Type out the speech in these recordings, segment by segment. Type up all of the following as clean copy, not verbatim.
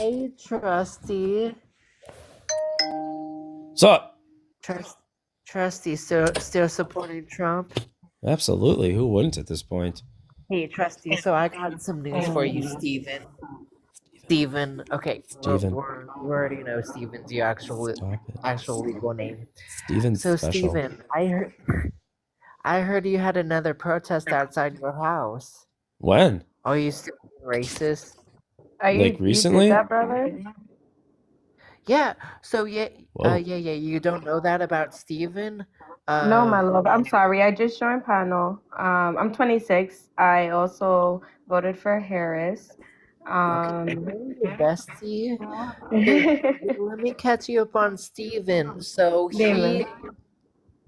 Hey, Trustee. What's up? Trustee still supporting Trump? Absolutely. Who wouldn't at this point? Hey, Trustee. So I got some news for you, Steven. Steven. Okay, Steven. we already know Steven's your actual legal name. Steven's So special. Steven, I heard you had another protest outside your house. When? Are you still racist? Are Like you recently? did that, brother? Yeah. So yeah, Whoa. yeah. You don't know that about Steven? No, my love. I'm sorry. I just joined panel. I'm 26. I also voted for Harris. Okay, your bestie. Let me catch you up on Steven. So Damon.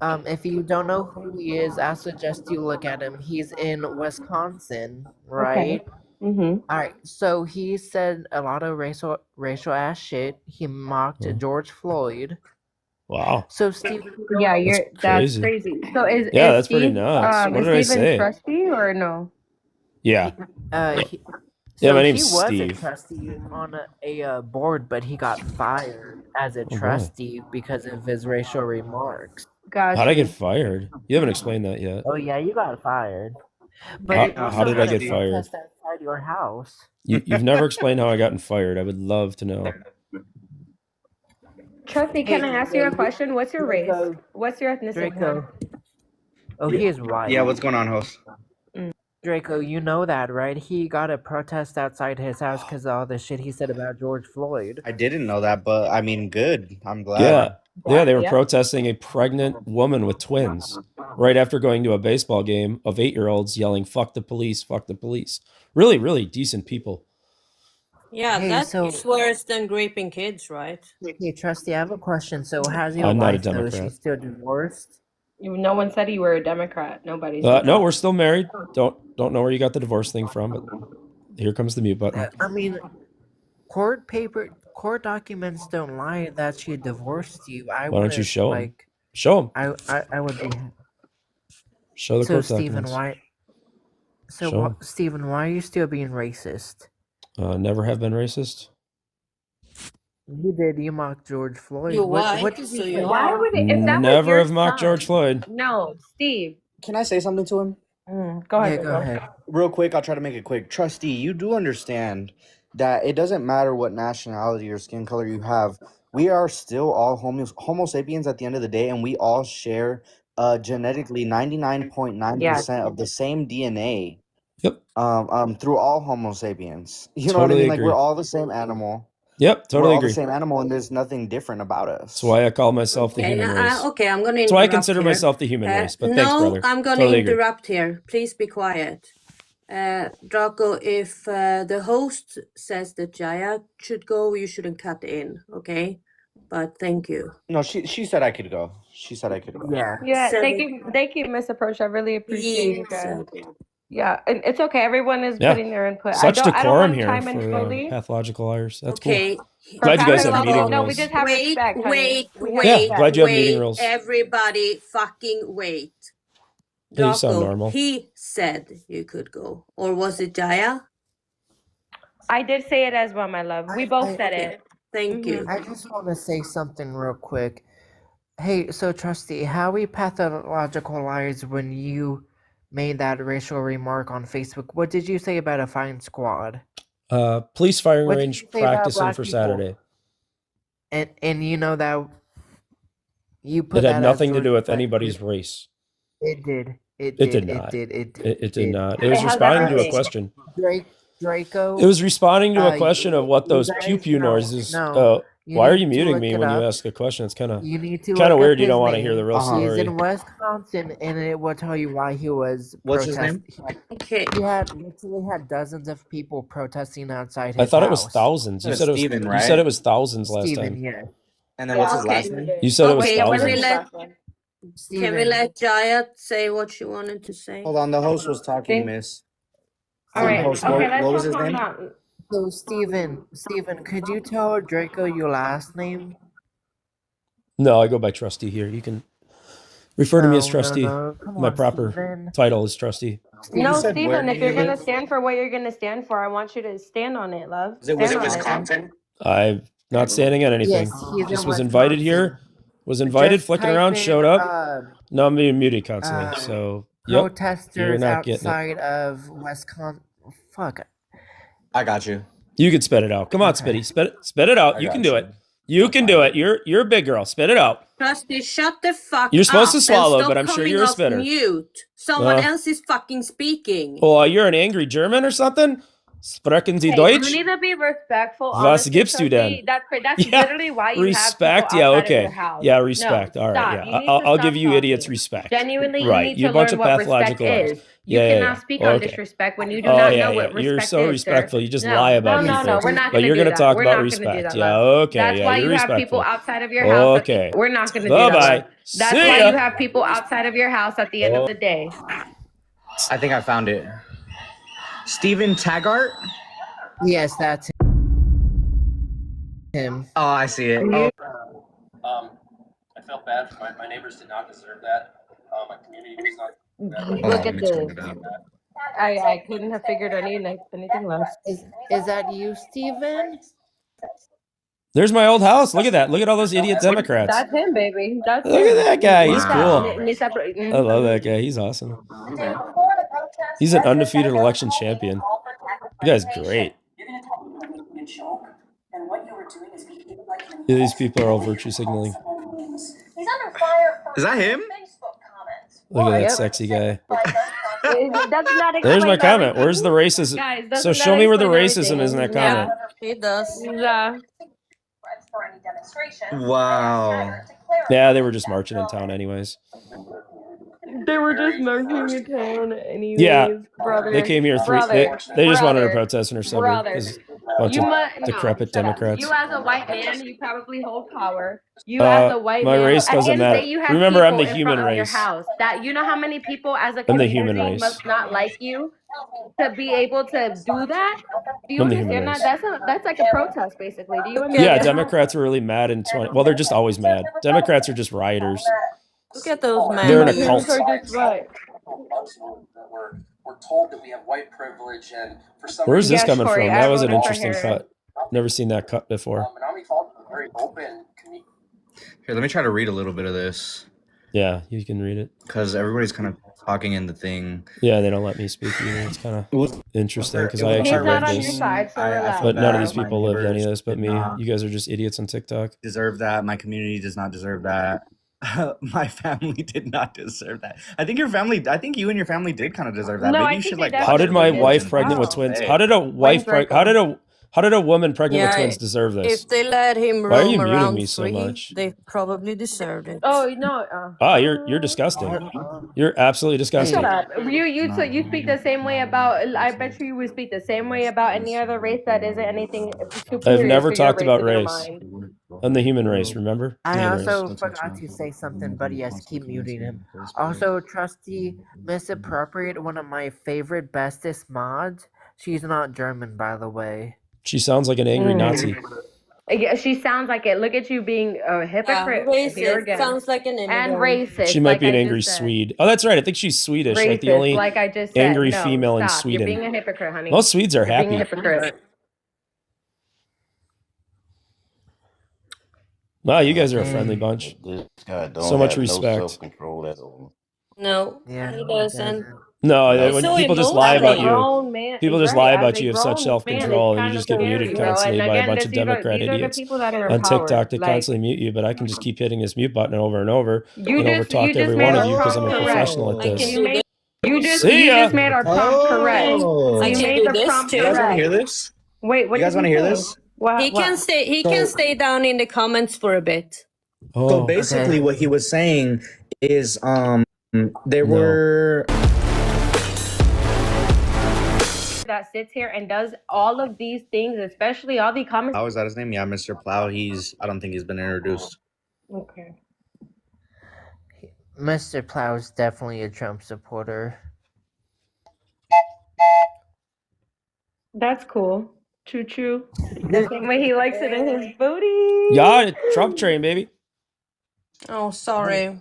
if you don't know who he is, I suggest you look at him. He's in Wisconsin, right? Okay. Mm-hmm. All right. So he said a lot of racial ass shit. He mocked George Floyd. Wow. So Steven, Yeah, that's crazy. crazy. So is that's Steve, pretty nuts. What is did I Steven say? trustee or no? Yeah. So my name's he was Steve. a trustee on a board, but he got fired as a trustee because of his racial remarks. Gotcha. How'd I get fired? You haven't explained that yet. Oh yeah, you got fired. But How did I get fired? Outside your house. You've never explained how I gotten fired. I would love to know. Trustee, can I ask you a question? What's your race? What's your ethnicity? Draco. Oh, he is white. Yeah, what's going on, host? Draco, you know that, right? He got a protest outside his house because of all the shit he said about George Floyd. I didn't know that, but I mean, good. I'm glad. Yeah, they were protesting a pregnant woman with twins right after going to a baseball game of 8-year-olds yelling, "Fuck the police, fuck the police." Really, really decent people. Yeah, that's worse than raping kids, right? Hey, Trustee, I have a question. So how's your I'm not a wife, though? Democrat. She's still divorced? No one said you were a Democrat. Nobody. No, we're still married. Don't know where you got the divorce thing from, but here comes the mute button. I mean, court documents don't lie that she divorced you. Why don't you show them? Show them. I would be. Show the court documents. Steven, why are you still being racist? Never have been racist. You did. You mocked George Floyd. What did you say? Why would it? If that Never was have mocked George Floyd. No, Steve. Can I say something to him? Go ahead. Yeah, go ahead. Real quick, I'll try to make it quick. Trustee, you do understand that it doesn't matter what nationality or skin color you have. We are still all Homo sapiens at the end of the day, and we all share genetically 99.9% of the same DNA. Yep. Through all Homo sapiens. You know Totally what I mean? Like, agree. we're all the same animal. Yep, totally we're all agree. the same animal, and there's nothing different about us. That's why I call myself the human race. Okay, I'm going to That's why I consider myself the human race. But thanks, brother. I'm going to interrupt here. Please be quiet. Draco, if the host says that Jaya should go, you shouldn't cut in, okay? But thank you. No, she said I could go. She said I could go. Yeah. Thank you, Miss Approach. I really appreciate you guys. Yeah, and it's okay. Everyone is putting their input. Such decorum here for pathological liars. That's cool. Glad you guys have meeting rules. No, we just have respect. Wait. Glad you have meeting rules. Everybody fucking wait. Draco, you sound normal. He said you could go. Or was it Jaya? I did say it as well, my love. We both said it. Thank you. I just want to say something real quick. Hey, so Trustee, how we pathological liars when you made that racial remark on Facebook? What did you say about a fine squad? Police firing range practicing for Saturday. And you know that you put it had nothing to do with anybody's race. It did. It did not. It did not. It was responding to a question. Draco. It was responding to a question of what those pew pew noises. Why are you muting me when you ask a question? It's kind of weird. You don't want to hear the real story. He's in Wisconsin, and it will tell you why he was. What's his name? He literally had dozens of people protesting outside his house. I thought it was thousands. You said it was Steven, right? You said it was thousands last time. Yeah. And then what's his last name? You said it was thousands. Can we let Jaya say what she wanted to say? Hold on, the host was talking, miss. All right. Host, Okay, what was his name? So Steven, could you tell Draco your last name? No, I go by Trustee here. You can refer to me as Trustee. My proper title is Trustee. No, Steven, if you're going to stand for what you're going to stand for, I want you to stand on it, love. Was it Wisconsin? I'm not standing on anything. Yes, he's Just in was invited here. Wisconsin. Was invited, Just flicking type around, in showed up. No, I'm being muted constantly. So, yep. You're protesters not getting it. outside of Wisconsin. Fuck. I got you. You can spit it out. Come on, Okay. Spitty. Spit it out. I You can got do you. it. You can do it. You're a big girl. Spit it out. Trustee, shut the fuck You're supposed up to swallow, and stop but I'm sure coming you're a off spitter. mute. Someone else is fucking speaking. Oh, you're an angry German or something? Sprechen Sie Hey, Deutsch? you need to be respectful. Was Honestly, gibst du Trustee, denn? that's Yeah, literally why you respect. have people Yeah, outside of okay. your house. Yeah, respect. No, All right. stop. Yeah, You need to I'll stop give you idiots talking. respect. Genuinely, Right. you need You to bunch learn of what respect pathological liars. is. You cannot speak on Okay. disrespect when you do Oh, not yeah, know yeah. what respect You're so is, respectful. sir. You just No, lie about no, people. we're not But gonna you're do gonna that. talk We're about not gonna do respect. that, Yeah, love. okay. That's Yeah, why you're you have people respectful. outside of your house. Okay. We're not gonna do that, Bye-bye. love. That's See why ya. you have people outside of your house at the end of the day. I think I found it. Steven Taggart? Yes, that's him. Oh, I see it. Oh, I felt bad for my neighbors did not deserve that. My community does not. Look let at me turn this. it up. I couldn't have figured anything less. Is that you, Steven? There's my old house. Look at that. Look at all those idiot Democrats. That's him, baby. That's Look at that guy. He's Wow. cool. I love that guy. He's awesome. He's an undefeated election champion. That guy's great. Yeah, these people are all virtue signaling. Is that him? Look at that Yep. sexy guy. That's not There's my explain comment. everything. Where's the racism? Guys, So doesn't show that me where the explain racism is in that everything? comment. He does. Yeah. Wow. Yeah, they were just marching in town anyways. They were just marching in town anyways. Yeah, brother. They came here they just wanted to protest in her suburb Brother. because bunch of decrepit Democrats. You as a white man, you probably hold power. You as a white my man, race at the doesn't end of the matter. day, you have Remember, I'm people the in human front of your race. house. That you know how many people as a I'm the community human race. must not like you to be able to do that. Do you I'm the human understand that? race. That's like a protest, basically. Do you Yeah, understand? Yeah, that? Democrats were really mad in 20. Well, they're just always mad. Democrats are just rioters. Look at those men. They're in a cult. We're told that we have white privilege, and for some Where's this Yes, coming Corey, from? I That was an voted for interesting Harris. cut. Never seen that cut before. Menominee Falls is a very open community. Here, let me try to read a little bit of this Yeah, you can read it. because everybody's kind of talking in the thing. Yeah, they don't let me speak either. It's kind of interesting because I He's actually not read on your this. side, so relax. But none of these My people lived any of neighbors this but did me. not You guys are just idiots on TikTok. deserve that. My community does not deserve that. My family did not deserve that. I think you and your family did kind of deserve that. No, Maybe I you think should they like definitely How watch did the my videos wife and pregnant with watch twins? it. How did a wife Draco? how did a woman pregnant with Yeah, twins deserve this? If they let him Why are you roam muting around me so free, much? they probably deserved it. Oh no! Ah, you're disgusting. You're absolutely disgusting. Shut up! You speak the same way about. I bet you would speak the same way about any other race that isn't anything superior. I've never to your talked about in your race. mind. I'm the human race, remember? I Human also race. forgot to say something, but yes, keep muting him. Also, Trustee misappropriated one of my favorite bestest mods. She's not German, by the way. She sounds like an angry Nazi. Yeah, she sounds like it. Look at you being a hypocrite here Racist. again. Sounds like an And immigrant. racist. She might like be an I angry just said. Swede. Oh, that's right. I think she's Swedish. Racist, Like the only like I just said. angry No, female in stop. Sweden. You're being a hypocrite, honey. Most Swedes are You're being a happy. hypocrite. Wow, you guys are a friendly bunch. This guy don't So much have respect. No self-control at all. No, Yeah, he he doesn't. No, He's when so people just lie emotional. about you. Grown man, People just right, lie as about a you have such grown man, self-control, it's and you kind just of get muted scary, constantly And by a again, bunch of these are Democrat the idiots people that are in on power. TikTok that Like, constantly mute you, but I can just keep hitting this mute button over and over you and just overtalk every made one a of you because I'm a prompt professional correct. at I can this. do this. You See ya. just made our prompt correct. Oh, I You can made do the this prompt too. you guys want to correct. hear this? Wait, what You guys want to hear this? What? He can stay. He can stay down in the comments for a bit. So Oh, basically, Okay. what he was saying is, there No. were That sits here and does all of these things, especially all the comments. How is that his name? Yeah, Mr. Plow. I don't think he's been introduced. Okay. Mr. Plow's definitely a Trump supporter. That's cool. Choo choo. The same way he likes it in his booty. Yeah, Trump train, baby. Oh, sorry.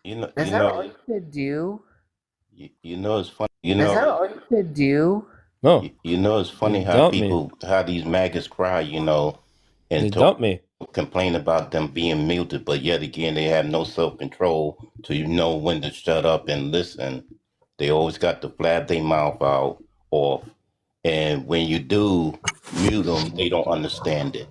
You know, Is you that know, all you could do? you know, it's funny. You Is that know, all you could do? No, You know, it's funny they how dumped me. people, how these maggots cry, you know, They and dumped me. complain about them being muted, but yet again, they have no self-control to know when to shut up and listen. They always got to flap their mouth out off, and when you do mute them, they don't understand it.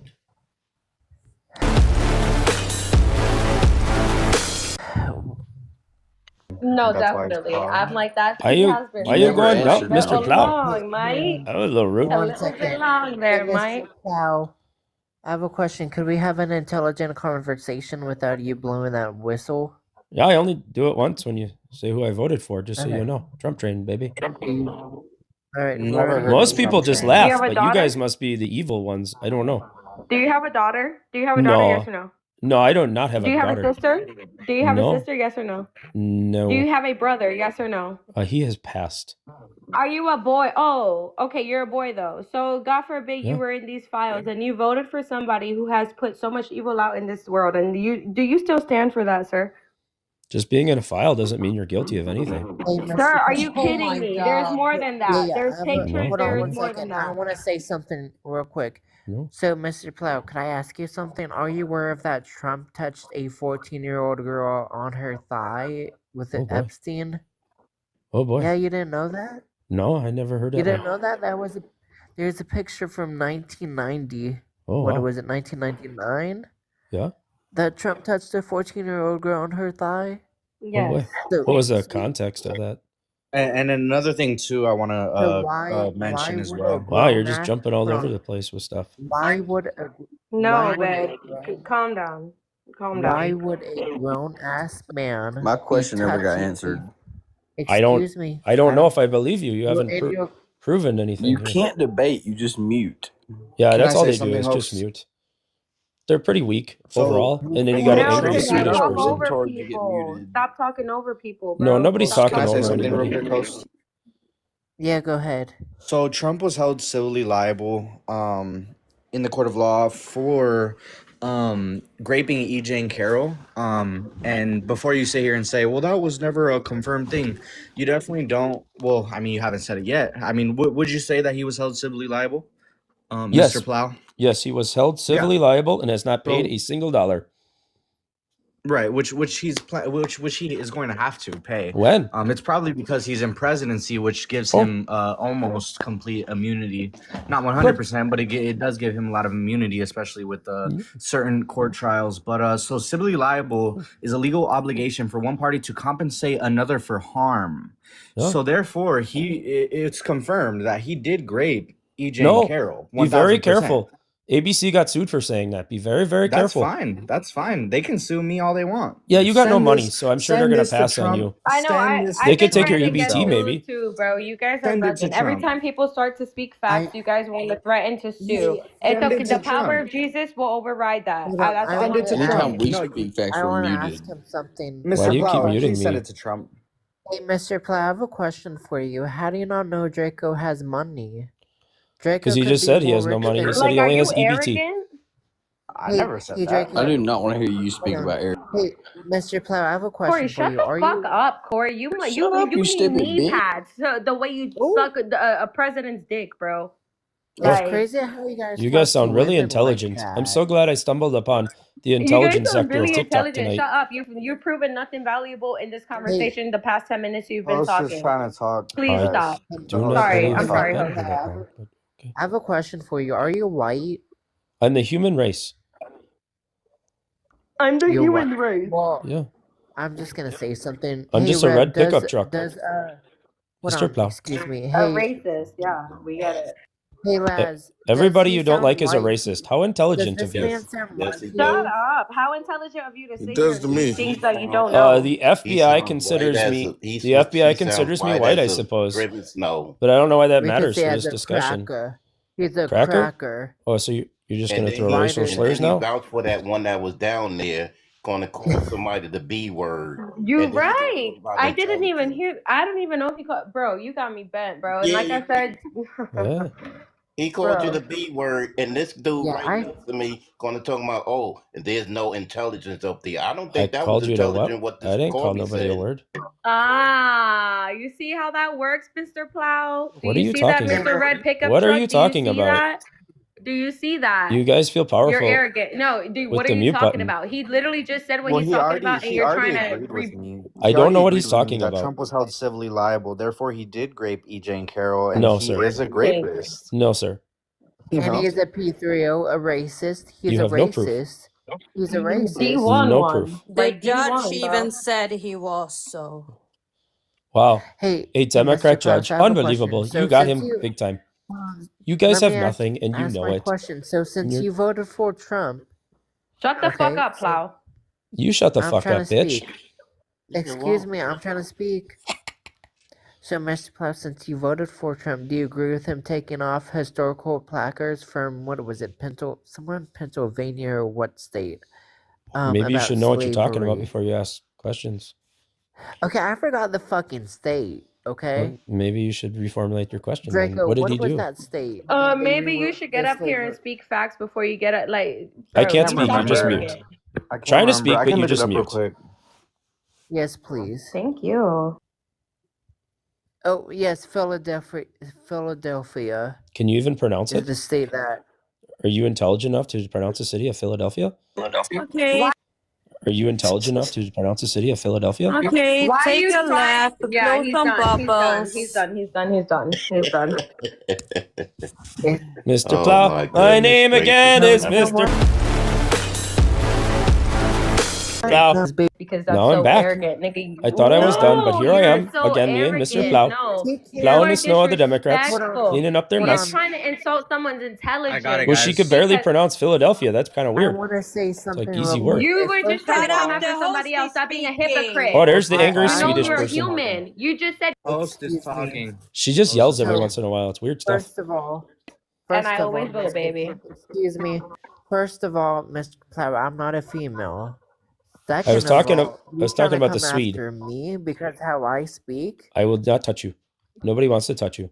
No, That's why it's definitely. I'm called. like that Why tweet you has been why you never going going dump answered a me. Mr. little Plow? long, Mike. That was a little rude. A One little bit second. long Hey, there, Mr. Mike. Plow, I have a question. Could we have an intelligent conversation without you blowing that whistle? Yeah, I only do it once when you say who I voted for, just so Okay. you know. Trump train, baby. All right, Never ready? heard Most of people Trump just train. Do you laugh, have a but you daughter? guys must be the evil ones. I don't know. Do you have a daughter? Do you have a daughter? Yes No, or no? no, I do not have Do a you have a daughter. sister? Do you have a No, sister? Yes or no? Do no. you have a brother? Yes or no? He has passed. Are you a boy? Oh, okay, you're a boy though. So God forbid Yeah. you were in these files and you voted for somebody who has put so much evil out in this world. And do you still stand for that, sir? Just being in a file doesn't mean you're guilty of anything. Hey, Sir, Mr. are Plow. you Oh kidding my me? There's God. more than Yeah, that. yeah. There's pictures. No. Hold on There one is more than second. I that. want to say something real quick. No. So, Mr. Plow, could I ask you something? Are you aware of that Trump touched a 14-year-old girl on her thigh with Oh boy. Epstein? Oh boy. Yeah, you didn't know that? No, I never heard You that didn't one. know that? There's a picture from 1990. Oh What wow. was it, 1999? Yeah. That Trump touched a 14-year-old girl on her thigh? Oh Yes. boy. So, What was the context of that? And another thing too, I want so to mention as would a well. Wow, you're grown just ass, jumping all hold over on. the place with stuff. Why would a No, why would babe. a grown Calm down. Calm why down. would a grown ass man My be question never got touching answered. I don't excuse me? I don't know if I believe you. You You're haven't in your proven anything You here. can't debate. You just mute. Yeah, Can I that's all say they do something, is just host? mute. They're pretty weak So overall. And then you before got an No, angry because Trump you Swedish talk Retard. person. over Retard, you get people. muted. Stop talking over people, No, bro. nobody's Can talking I say over something real anybody. quick, host? yeah, go ahead. So Trump was held civilly liable in the court of law for raping E. Jane Carroll. And before you sit here and say, well, that was never a confirmed thing, you definitely don't. Well, I mean, you haven't said it yet. I mean, would you say that he was held civilly liable, Yes. Mr. Plow? Yes, he was held civilly liable and has not paid So a single dollar. right, which he is going to have to pay. When? It's probably because he's in presidency, which gives Oh. him almost complete immunity. Not 100%, but it does give him a lot of immunity, especially with certain court trials. But so civilly liable is a legal obligation for one party to compensate another for harm. Yeah. So therefore, it's confirmed that he did grape E. Jane No, Carroll. be very 1000%. careful. ABC got sued for saying that. Be very, very That's careful. fine. That's fine. They can sue me all they want. Yeah, you got no Send money, this- so I'm sure they're send gonna this to pass on Trump. you. I know. Send this They I've could been take your trying to get EBT, sued maybe. too, bro. You guys are Send it to bugging. Every Trump. time people start to speak facts, you guys want to threaten to sue. Send it The to power Trump. of Jesus will override that. Hold on, That's I all I'm wanted to saying. Anytime ask- we No, speak facts, I we're want to muted. ask him something. Why Mr. do you keep Plow, muting please send me? it to Trump. Hey, Mr. Plow, I have a question for you. How do you not know Draco has money? Draco Because he could just be said he more has no rich money. He than- said he Like, are only you has EBT. arrogant? I Hey, never said hey, that. Draco. I do not want to hear you speak about Eric. Hey, Mr. Plow, I have a question Corey, for shut you. the Are fuck you up, Corey. You Shut up, you need stupid knee bitch. pads. So the way you Ooh. suck a president's dick, bro. It's Like, crazy how you guys You talk guys to sound really women intelligent. like I'm that. so glad I stumbled upon the you guys intelligence sound sector of really TikTok intelligent. tonight. Shut up. You've proven nothing valuable in this conversation. The past 10 minutes you've been Host is talking. trying to talk. Please I stop. do not Sorry, believe I'm I sorry, can host. do that now, but okay. I have a question for you. Are you white? I'm the human race. I'm the You're human white. race. Well, Yeah. I'm just gonna say something. I'm Hey, just a Reb, red pickup truck. Hold Mr. on, Plow. excuse me. A Hey, racist. Yeah, we get it. hey, Laz. Everybody does he you don't sound like is a white? racist. How Does intelligent this of you. man sound Yes, white he to Shut you? does. up. How intelligent of you to It sit here does and to speak me. things that you don't know? The He FBI sounds considers white me. as a, he The FBI sounds considers me white white, I as a suppose. driven snow. But I don't know why that We could matters say for as this a discussion. cracker. He's a Cracker? cracker. Oh, so you're just And gonna then throw he, racial Whiter. and slurs then he now? vouched for that one that was down there, gonna call somebody the B word. You And then he right. talking about I didn't even intelligence. hear. I don't even know if he called. Bro, you got me bent, bro. And Yeah, like I said, Yeah. He called you Bro. the B word, and this dude Yeah, right next to me gonna talk about, oh, there's no intelligence up there. I don't I think that was called you to what? intelligent what I this didn't call Corby nobody a said. word. Ah, you see how that works, Mr. Plow? Do What are you you see that, talking Mr. about? Red pickup What are truck? you Do you talking see about? that? Do you see that? You guys feel You're powerful arrogant. No, dude, with what are the you mute talking button. about? He literally just said what Well, he's talking about, and he you're already trying to agreed with me. I He don't know already what agreed he's with me talking that about. Trump was held civilly liable. Therefore, he did grape EJ and Carol, and No, he sir. is a grapist. No, sir. You and know? he is a P3O, a racist. He's You a have no proof. racist. He's a He racist. won No one. proof. The Like, he judge won, bro. even said he was, so. Wow. Hey, A hey, Mr. Democrat Klaus, judge. I have a question. Unbelievable. So You got since him you, big time. um, You guys let me have nothing, and you ask know my it. question. So since You're- you voted for Trump, Shut the fuck okay, up, Plow. You shut the I'm fuck trying up, to bitch. speak. Excuse me, I'm trying to speak. So, Mr. Plow, since you voted for Trump, do you agree with him taking off historical placards from, what was it, somewhere in Pennsylvania or what state? Maybe you About should know what you're talking about slavery. before you ask questions. Okay, I forgot the fucking state, okay? Well, maybe you should reformulate your question. Then. Draco, What did he what was do? that state? that Maybe you removed should the get up here and slavery? speak facts before you get it. Like, I bro, can't you speak. You sound just arrogant. mute. I can't Trying to remember. speak, I but can you look just it up real mute. quick. Yes, please. Thank you. Oh, yes, Philadelphia Can you even pronounce is it? the state that... Are you intelligent enough to pronounce the city of Philadelphia? Okay, Are you intelligent enough to pronounce the city of Philadelphia? okay, Why are take you a trying? lap, Yeah, blow he's some done. He's done. bubbles. He's done. He's done. He's done. He's done. It, Mr. Oh Plow, my my goodness name gracious. again no, is you know Mr. what? Plow. No, baby, Because that's Now I'm so back. arrogant, nigga. I thought I was done, but No, here I you're am. so Again, me and Mr. arrogant. Plow. No, take you care. Plowing the are snow of the Democrats, Hold on. disrespectful. cleaning up their You're mess. trying to insult someone's intelligence. Well, she could barely because pronounce Philadelphia. That's kind of I weird. want to say It's something like real easy quick. work. you were just trying Shut to come up, after the somebody host else. is Stop being a speaking. hypocrite. Oh, there's the I- angry You know Swedish you're a person. human. You just said, Host is Excuse me. talking. She just yells every So, once in a while. It's weird stuff. First of all, and I always will, baby. excuse me. First of all, Mr. Plow, I'm not a female. I was Second of talking. all, I was talking about the come Swede. after me because how I speak. I will not touch you. Nobody wants to touch you.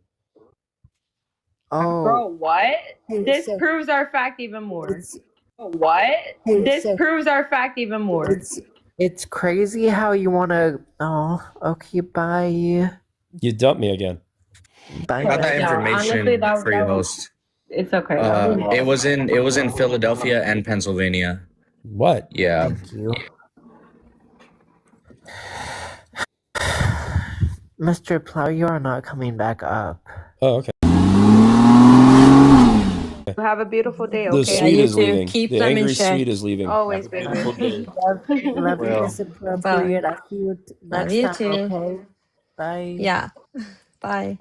Oh, Bro, what? hey, This so proves our fact even more. it's What? hey, This so proves our fact even more. it's crazy how you wanna. Oh, okay, bye. You dumped me again. Bye. Got that No, information honestly, for you, host. It's okay. It was in Philadelphia and Pennsylvania. What? Yeah. Thank you. Mr. Plow, you are not coming back up. Oh, okay. Have a beautiful day, The okay? Swede you is too. leaving. Keep The them in angry check. Swede is leaving. Always, baby. Love you, Well. Miss Appropriate. I'll see you Love next you time, too. okay? Bye. Yeah. Bye.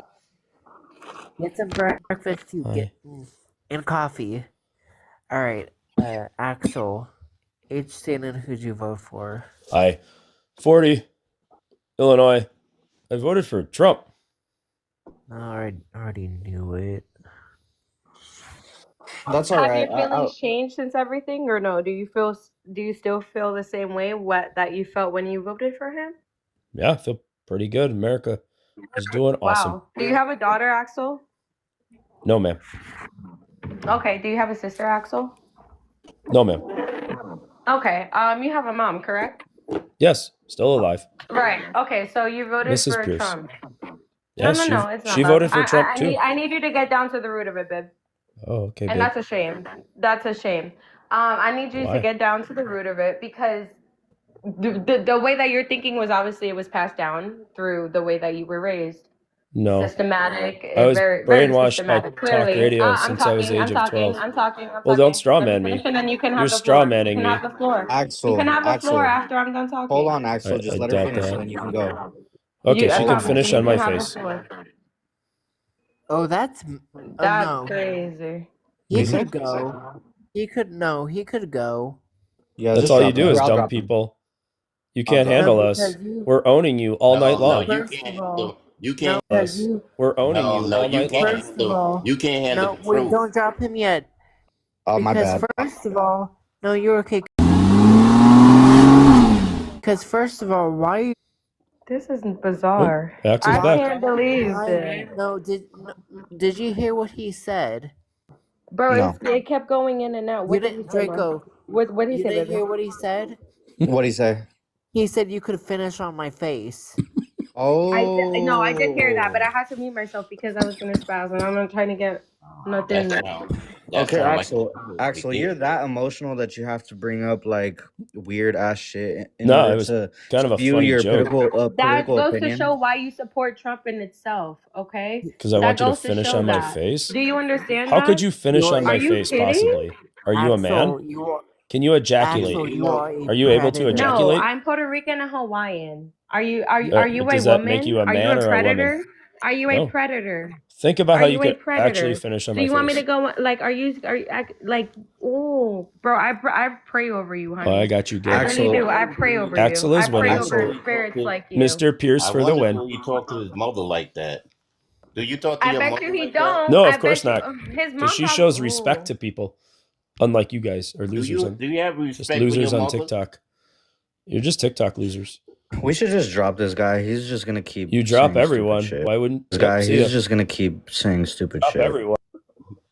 Get some breakfast too. Hi. And coffee. All right. Axel, H. Shannon, who'd you vote for? Hi. 40. Illinois. I voted for Trump. I already knew it. That's all Have right. your feelings changed since everything, or no? Do you still feel the same way that you felt when you voted for him? Yeah, I feel pretty good. America is doing awesome. Wow. Do you have a daughter, Axel? No, ma'am. Okay. Do you have a sister, Axel? No, ma'am. Okay. You have a mom, correct? Yes, still alive. Right. Okay. So you voted Mrs. for Pierce. Trump. Yes, No, it's not. she love. voted for Trump I too. I need you to get down to the root of it, babe. Oh, okay, And babe. that's a shame. That's a shame. I need you Why? to get down to the root of it because the way that you're thinking was obviously it was passed down through the way that you were raised. No. Systematic. I was very brainwashed by systematic. talk Clearly. radio I'm since I was talking. the I'm age of talking. 12. I'm talking. Well, don't Let straw me man finish, me. and then you can You're have the straw floor. You manning can me. have the floor. You Axel. can have the floor Axel. after I'm done talking. Hold on, Axel. I Just let her doubt finish, that. and then you can go. Okay, I she can promise finish you, on you my can have the face. floor. Oh, that's That's no. crazy. He Mhm. could go. He could go. Yeah, That's just all drop you do him. is I'll dumb drop him. people. You I'll can't drop handle No, us. because you. We're owning you all night No, long. you First can't of all, handle. You no, can't. because Us. you. We're owning No, you no, all you night can't long. First of handle. all, You can't handle no, the wait, truth. don't drop him yet. Oh, my Because bad. first of all, no, you're okay. Because first of all, why This is bizarre. Axel's I back. can't believe Why? this. No, did you hear what he said? Bro, No. it kept going in and out. You What did he didn't, say, bro? Draco. What did he You say, didn't baby? hear what he said? What'd he say? He said you could finish on my face. Oh. No, I did hear that, but I had to mute myself because I was gonna spaz, and I'm not trying to get nothing. Okay, sound Axel, you're that emotional that you have to bring up like weird ass shit in No, order it was to kind of a spew funny your joke. That political goes opinion. to show why you support Trump in itself, okay? Because I That want you to goes to finish show on my that. face. Do you understand How that? could you finish You're on my Are you face kidding? possibly? Are you a Axel, man? you are, Can you ejaculate? Axel, you are a Are you able to predator. No, ejaculate? I'm Puerto Rican and Hawaiian. Are you a Does that woman? make you a Are you man a or a woman? predator? Are you a No. predator? Think about Are how you you a could predator? actually finish on Do my you want me face. to go like like oh bro, I pray over you, honey. Oh, I got you good. I really do. I pray over Axel you. is I pray winning. over spirits like you. Mr. Pierce for the win. You talk to his mother like that. Do you talk to I your bet mother you he like that? don't. No, I of course bet you, not. His mom Because she probably- shows respect to people, unlike you guys or Do losers. you have Just respect for losers your on mother? TikTok. You're just TikTok losers. We should just drop this guy. He's just gonna keep. You drop saying everyone. stupid shit. Why wouldn't This Yep, guy? see He's ya. just gonna keep saying stupid Drop shit. everyone?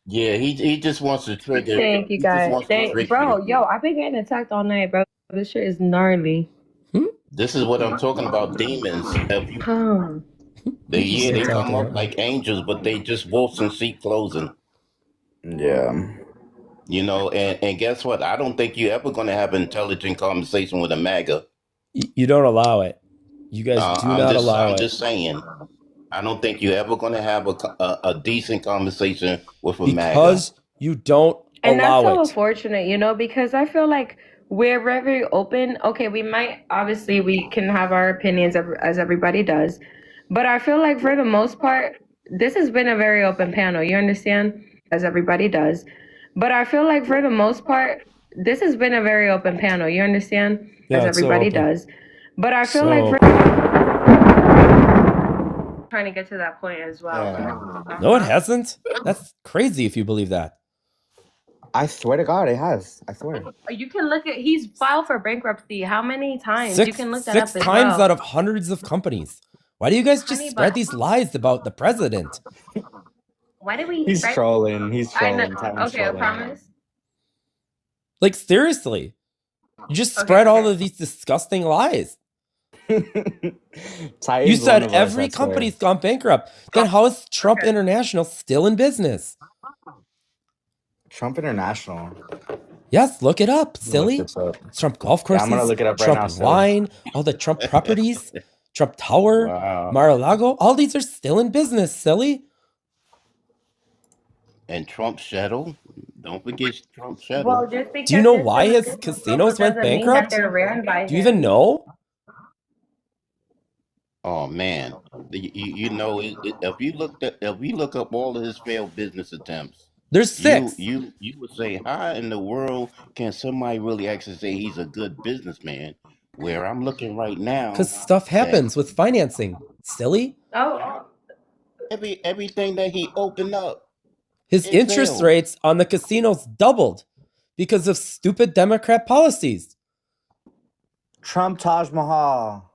Yeah, he just wants to trigger. Thank you He just guys. wants to trick Bro, you. yo, I've been getting attacked all night, bro. This shit is gnarly. This is what I'm talking about. Demons. Huh. They come up like angels, but they just wolves in sheep clothing. Yeah. You know, and guess what? I don't think you're ever going to have an intelligent conversation with a MAGA. You don't allow it. You guys do not allow it. I'm just saying. I don't think you're ever going to have a decent conversation with a MAGA. Because you don't And allow that's so it. unfortunate, you know, because I feel like we're very open. Okay, we can have our opinions as everybody does. But I feel like for the most part, this has been a very open panel. You understand? As everybody does. But I feel like for the most part, this has been a very open panel. You understand? Yeah, as it's so everybody open. does. But I feel So like open. trying to get to that point as well. Yeah. No, it hasn't. That's crazy if you believe that. I swear to God, it has. I swear. You can look at he's filed for bankruptcy. How many times? Six You can look that up as times well. out of hundreds of companies. Why do you guys just Honey, spread but- these lies about the president? Why did we? He's trolling. He's I trolling. know. Tyron's Okay, I trolling. promise. Like, seriously. You just Okay, spread all okay. of these disgusting lies. Tyron's You one said of us, every I swear. company's gone bankrupt. Then how is Trump Okay. International still in business? Trump International. Yes, look it up, Look silly. this up. Trump golf Yeah, courses, I'm gonna look it up right Trump now, silly. wine, all the Trump properties, Trump Tower, Wow. Mar-a-Lago, all these are still in business, silly. And Trump Shuttle. Don't forget Trump Shuttle. Well, just because Do you know it's why a his business casinos logo went doesn't mean bankrupt? that they're ran by Do you him. even know? Oh man, you know, if you look up all of his failed business attempts, There's 6. you would say, how in the world can somebody really actually say he's a good businessman? Where I'm looking right now, Because stuff happens with financing, silly. Oh, everything that he opened up, His it interest failed. rates on the casinos doubled because of stupid Democrat policies. Trump Taj Mahal.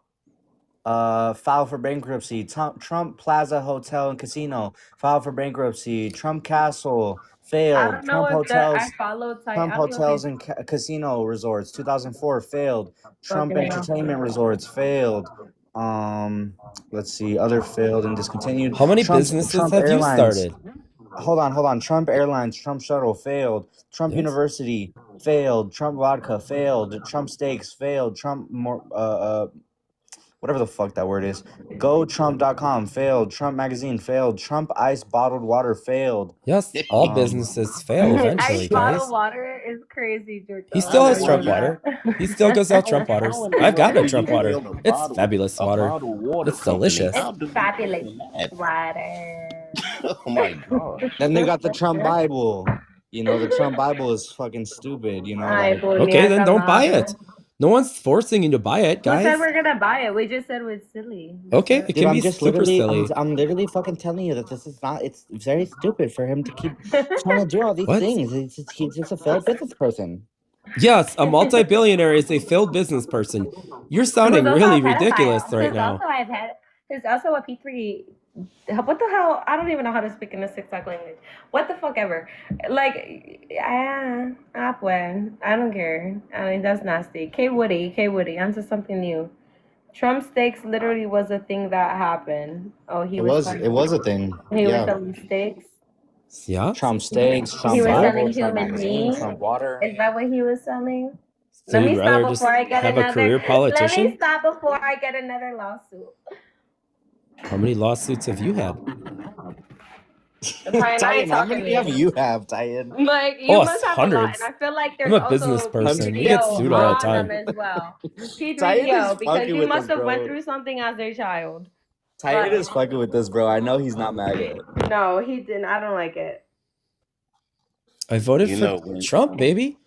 Filed for bankruptcy. Trump Plaza Hotel and Casino filed for bankruptcy. Trump Castle I failed. don't know Trump if that I Hotels. followed Trump Hotels and Casino Resorts 2004 failed. Trump Fucking hell. Entertainment Resorts failed. Let's see, other failed and discontinued. How many businesses have you started? Hold on. Trump Airlines, Trump Shuttle failed. Trump Yes. University failed. Trump Vodka failed. Trump Steaks failed. Trump whatever the fuck that word is. GoTrump.com failed. Trump Magazine failed. Trump Ice Bottled Water failed. Yes, all businesses fail eventually, Ice bottled guys. water is crazy, Jerko. He still has Oh, Trump yeah. water. He still goes out Trump waters. I've gotten a Trump water. It's fabulous water. It's delicious. It's fabulous water. Oh my god. Then they got the Trump Bible. You know, the Trump Bible is fucking stupid, you know. Ay, Like, Okay, then don't buy puñeta it. No one's forcing you to buy it, Who said guys. we're gonna buy it? We just said it's silly. Okay, it dude, can I'm be just super literally, silly. I'm literally fucking telling you that this is not, it's very stupid for him to keep trying to do all these What? things. He's just a failed business person. Yes, a multi-billionaire is a failed business person. You're sounding Who's also really a pedophile. ridiculous right Who's now. also who's also a P3. What the hell? I don't even know how to speak in this TikTok language. What the fuck ever. Like, pues. I don't care. I mean, that's nasty. K Woody, onto something new. Trump steaks literally was a thing that happened. Oh, he It was was a thing. he was Yeah. selling steaks. Yeah? Trump steaks, He Trump was Bible, selling Trump human magazine, meat. Trump water. Is that what he was selling? So Let you'd me rather stop just before I get have a another. career Let politician? me stop before I get another lawsuit. How many lawsuits have you had? Titan, I ain't Titan, how talking many to have you. you have, Titan? Like, you Oh, must have a lot, hundreds. and I feel like I'm there's a business also person. We get P3O sued all the on time. them as well. Titan is P3O, because fucking you with must us, have went bro. through something as a child. Titan is fucking with us, bro. I know he's not MAGA. No, he didn't. I don't like it. I voted You for know, when- Trump, baby.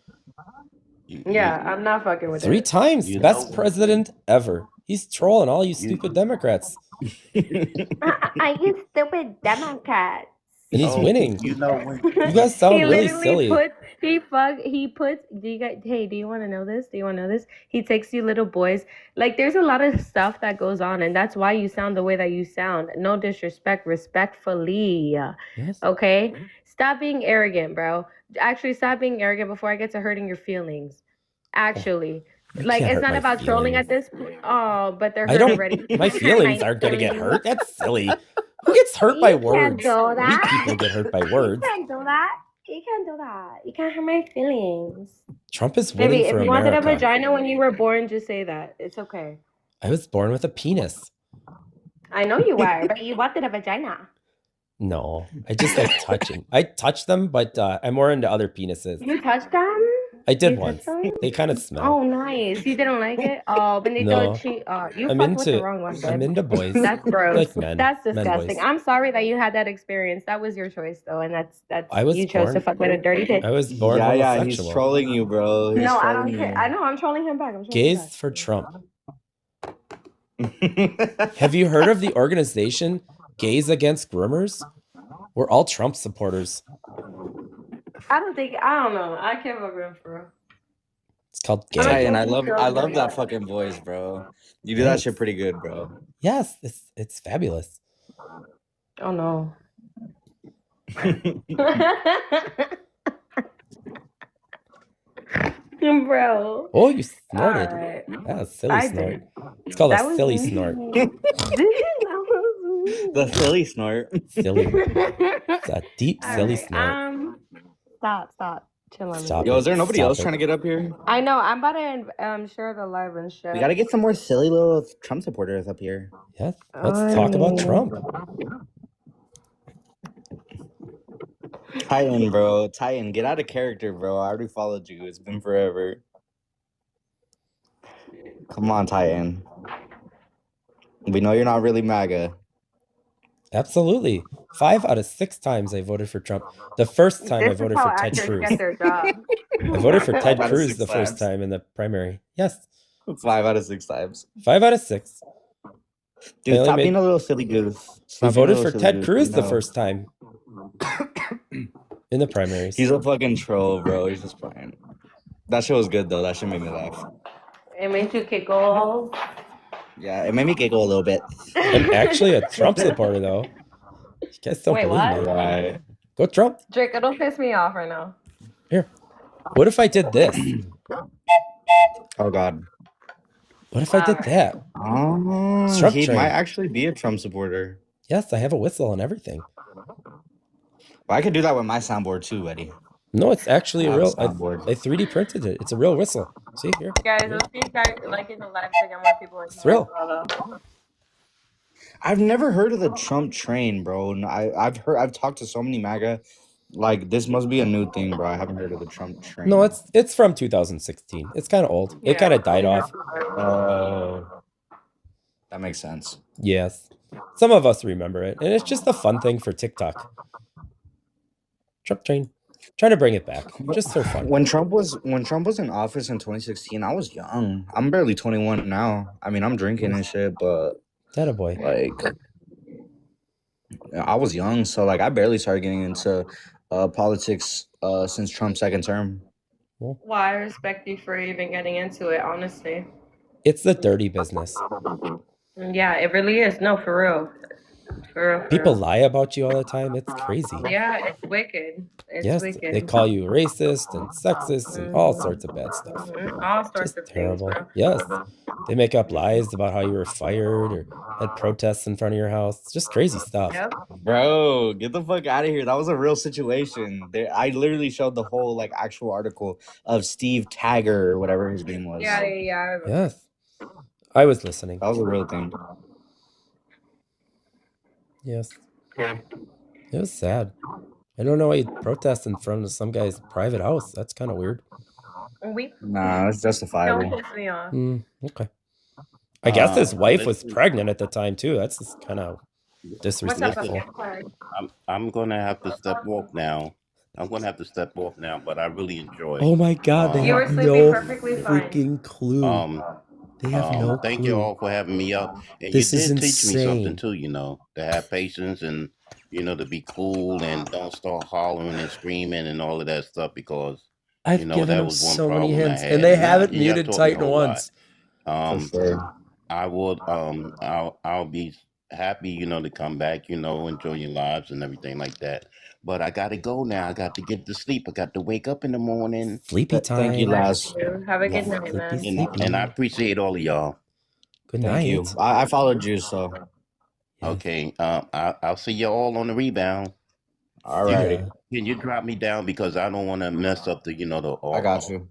Yeah, I'm not fucking with 3 it. times. You Best know- president ever. He's trolling all you stupid Democrats. I you stupid Democrats. And he's Oh, winning. you know when You guys sound He really literally silly. do you guys, hey, do you want to know this? Do you want to know this? He takes you little boys. Like, there's a lot of stuff that goes on, and that's why you sound the way that you sound. No disrespect, respectfully. Yes. Okay? Stop being arrogant, bro. Actually, stop being arrogant before I get to hurting your feelings. Actually. You Like, can't it's hurt not my about trolling feelings. at this point. Oh, but they're I hurt don't. already. My feelings aren't gonna get hurt. That's silly. Who gets hurt by You can't words? do Weak that. people get hurt by You words. can't do that. You can't do that. You can't hurt my feelings. Trump is winning Baby, if for you wanted a America. vagina when you were born, just say that. It's okay. I was born with a penis. I know you are, but you wanted a vagina. No, I just like touching. I touch them, but I'm more into other penises. You touched them? I did You once. touched them? They kind of smell. Oh, nice. You didn't like it? Oh, Benito, No. you I'm fucked with the into. wrong one, I'm babe. into boys. That's gross. Like men. That's Men disgusting. boys. I'm sorry that you had that experience. That was your choice, though, and that's I was you chose to born. fuck with a dirty bitch. I was born Yeah, he's homosexual. trolling you, bro. He's No, I don't trolling care. I know. I'm trolling him back. I'm trolling him Gays Mm. back. for Trump. you. Have you heard of the organization Gays Against Groomers? We're all Trump supporters. I don't know. I can't fuck with him for real. It's called gay. Titan, I love that fucking voice, bro. You do that Thanks. shit pretty good, bro. Yes, it's fabulous. Oh no. Bro. Oh, you snorted. Alright. Yeah, silly I snort. did. It's called That a was silly me. snort. The Philly snort. Silly. It's a deep, silly Alright, snort. Stop. Chill on Stop me. Yo, is there nobody Stop else it. trying to get up here? I know. I'm about to share the live and shit. We gotta get some more silly little Trump supporters up here. Yes. Let's talk about Trump. Titan, bro. Titan, get out of character, bro. I already followed you. It's been forever. Come on, Titan. We know you're not really MAGA. Absolutely. 5 out of 6 times I voted for Trump. The first time I This is voted how for Ted actors Cruz. get their job. I voted for 5 Ted out of Cruz 6 the first times. time in the primary. Yes. 5 out of 6 times. 5 out of 6. Dude, only stop made- being a little silly goose. We Stop being a voted little for silly Ted goose, Cruz you the know. first time in the primaries. He's a fucking troll, bro. He's just playing. That shit was good, though. That shit made me laugh. It made you giggle. Yeah, it made me giggle a little bit. I'm actually a Trump supporter, though. You guys don't Wait, believe what? me. Right. Go Trump. Draco, don't piss me off right now. What if I did this? Oh, God. What if I did that? Oh, Trump he train. might actually be a Trump supporter. Yes, I have a whistle and everything. Well, I could do that with my soundboard, too, Eddie. No, it's actually I a have a real. soundboard. I 3D printed it. It's a real whistle. See here. Guys, let's see if guys like in the live to get more people in. Thrill. I've never heard of the Trump train, bro. I've talked to so many MAGA. Like, this must be a new thing, bro. I haven't heard of the Trump train. No, it's from 2016. It's kind of old. It kind of died off. That makes sense. Yes. Some of us remember it, and it's just a fun thing for TikTok. Trump train. Trying to bring it back, just for fun. When Trump was in office in 2016, I was young. I'm barely 21 now. I mean, I'm drinking and shit, but That a boy. like, I was young, so like, I barely started getting into politics since Trump's second term. Well, Well, I respect you for even getting into it, honestly. it's the dirty business. Yeah, it really is. No, for real. For real, for People real. lie about you all the time. It's crazy. Yeah, it's wicked. It's Yes, wicked. they call you racist and sexist and all sorts of bad stuff. All sorts Just of things, terrible. bro. Yes. They make up lies about how you were fired or had protests in front of your house. It's just crazy stuff. Yep. Bro, get the fuck out of here. That was a real situation. I literally showed the whole like actual article of Steve Tagger or whatever his name was. Yeah. Yes. I was listening. That was a real thing. Yes. It was sad. I don't know why you'd protest in front of some guy's private house. That's kind of weird. Nah, it's Don't justifiable. piss me off. Okay. I guess his wife was listen. pregnant at the time too. That's just kind of disrespectful. I'm gonna have to step off now. But I really enjoy. Oh my god, they You were have sleeping no perfectly fine. freaking clue. They have no Thank you clue. all for having me up. And This you is did teach me something insane. too, to have patience and to be cool and don't start hollering and screaming and all of that stuff because I've that given them was one so many problem I hints, had. and they And haven't y'all muted taught me a Titan whole once. lot. For sure. I would I'll be happy, to come back, enjoy your lives and everything like that. But I gotta go now. I got to get to sleep. I got to wake up in the morning. Sleepy Thank you, time. Laz. Have a good Yeah. night, man. Sleepy. And I appreciate all of y'all. Good Thank you. night. I followed you, so. Yes. Okay. I'll see you all on the rebound. Alrighty. Can you drop me down because I don't want to mess up the I got you.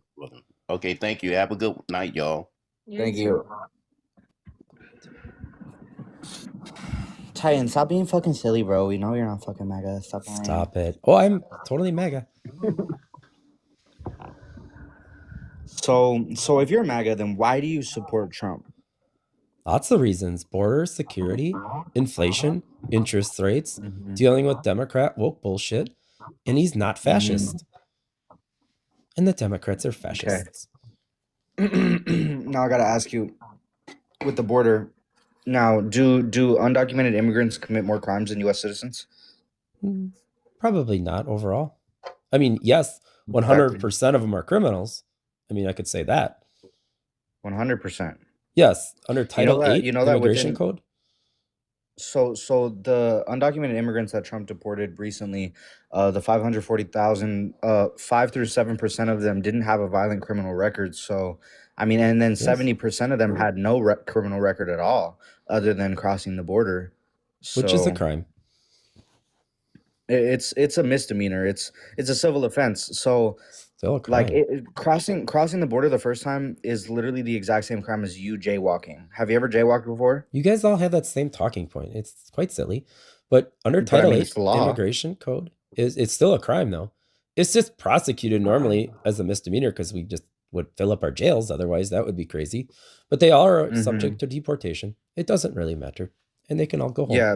Okay, thank you. Have a good night, y'all. Thank you. Titan, stop being fucking silly, bro. We know you're not fucking mega. Stop it. Oh, I'm totally mega. So if you're MAGA, then why do you support Trump? Lots of reasons. Border security, inflation, interest rates, dealing with Democrat woke bullshit, and he's not fascist. And the Democrats are fascists. Now I gotta ask you, with the border, now do undocumented immigrants commit more crimes than U.S. citizens? Probably not overall. I mean, yes, 100% of them are criminals. I mean, I could say that. 100%. Yes, under Title 8 immigration code. So the undocumented immigrants that Trump deported recently, the 540,000, 5 through 7% of them didn't have a violent criminal record. So, I mean, and then 70% of them had no criminal record at all, other than crossing the border. Which is a crime. It's a misdemeanor. It's a civil offense. So still a crime. Like crossing the border the first time is literally the exact same crime as you jaywalking. Have you ever jaywalked before? You guys all have that same talking point. It's quite silly, but under Title 8 immigration code it's still a crime though. It's just prosecuted normally as a misdemeanor because we just would fill up our jails. Otherwise, that would be crazy. But they are subject to deportation. It doesn't really matter, and they can all go home. Yeah.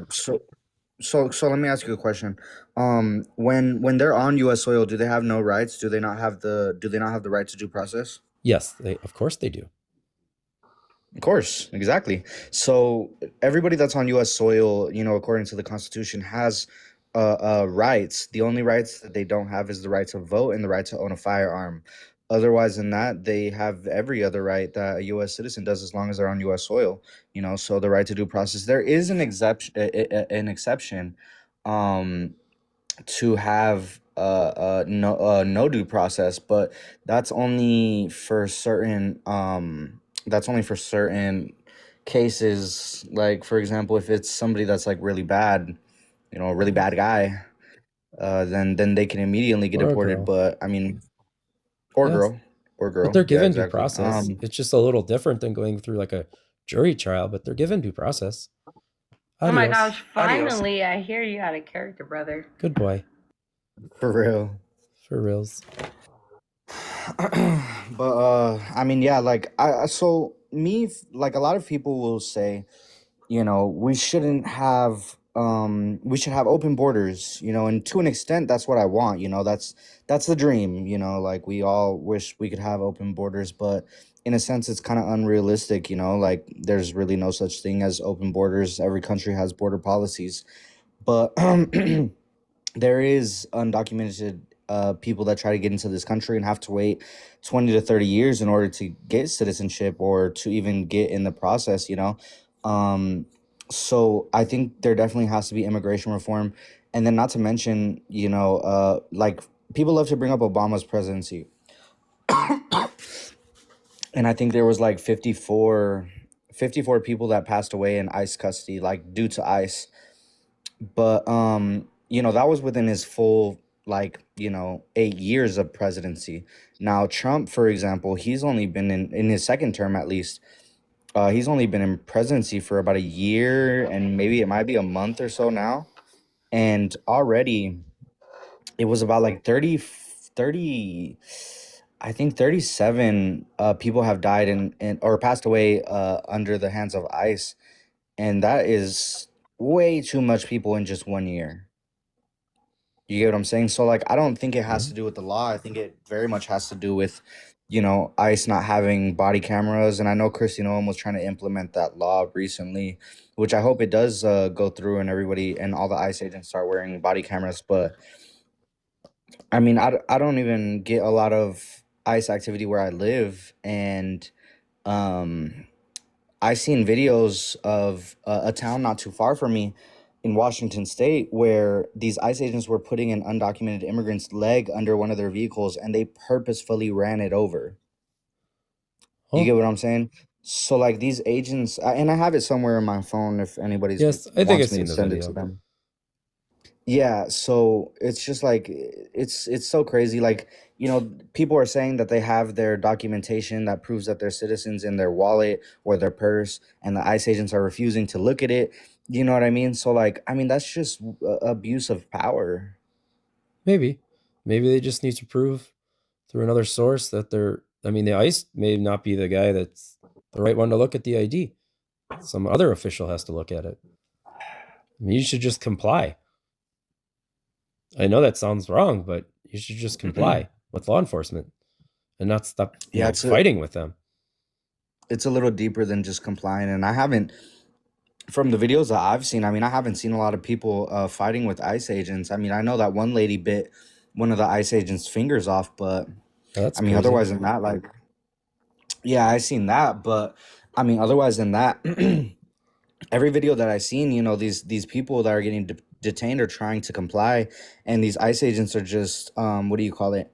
So let me ask you a question. When they're on U.S. soil, do they have no rights? Do they not have the right to due process? Yes, of course they do. Of course, exactly. So everybody that's on U.S. soil, according to the Constitution, has rights. The only rights that they don't have is the right to vote and the right to own a firearm. Otherwise than that, they have every other right that a U.S. citizen does as long as they're on U.S. soil. So the right to due process. There is an exception. To have no due process, but that's only for certain cases. Like, for example, if it's somebody that's like really bad, a really bad guy, then they can immediately get deported. But I mean, or girl. But they're given due process. It's just a little different than going through like a jury trial, but they're given due process. Adios. Oh my gosh, finally I hear you had a character, brother. Good boy. For real. For reals. But I mean, yeah, like so me, like a lot of people will say, we shouldn't have we should have open borders, and to an extent that's what I want. That's the dream. Like we all wish we could have open borders, but in a sense it's kind of unrealistic. Like there's really no such thing as open borders. Every country has border policies, but there is undocumented people that try to get into this country and have to wait 20 to 30 years in order to get citizenship or to even get in the process, you know. So I think there definitely has to be immigration reform. And then not to mention, you know, like people love to bring up Obama's presidency. And I think there was like 54 people that passed away in ICE custody, like due to ICE. But you know, that was within his full, like, you know, 8 years of presidency. Now Trump, for example, he's only been in his second term at least. He's only been in presidency for about a year and maybe it might be a month or so now. And already it was about like 30, I think 37 people have died in or passed away under the hands of ICE. And that is way too much people in just 1 year. You get what I'm saying? So like I don't think it has to do with the law. I think it very much has to do with, you know, ICE not having body cameras. And I know Christy Noem was trying to implement that law recently, which I hope it does go through and everybody and all the ICE agents start wearing body cameras. But I mean, I don't even get a lot of ICE activity where I live. And I seen videos of a town not too far from me in Washington State where these ICE agents were putting an undocumented immigrant's leg under one of their vehicles and they purposefully ran it over. You get what I'm saying? So like these agents, and I have it somewhere in my phone if anybody's Yes, I think I've wants me seen to the send it to video. them. Yeah, so it's just like it's so crazy. Like, you know, people are saying that they have their documentation that proves that they're citizens in their wallet or their purse, and the ICE agents are refusing to look at it. You know what I mean? So like, I mean, that's just abuse of power. Maybe they just need to prove through another source that they're. I mean, the ICE may not be the guy that's the right one to look at the ID. Some other official has to look at it. I mean, you should just comply. I know that sounds wrong, but you should just comply with law enforcement and not stop fighting with them. It's a little deeper than just complying. And I haven't, from the videos that I've seen, I mean, I haven't seen a lot of people fighting with ICE agents. I mean, I know that one lady bit one of the ICE agents' fingers off, but that's I mean, crazy. otherwise than that, like, yeah, I seen that, but I mean, otherwise than that, every video that I've seen, you know, these people that are getting detained are trying to comply, and these ICE agents are just what do you call it?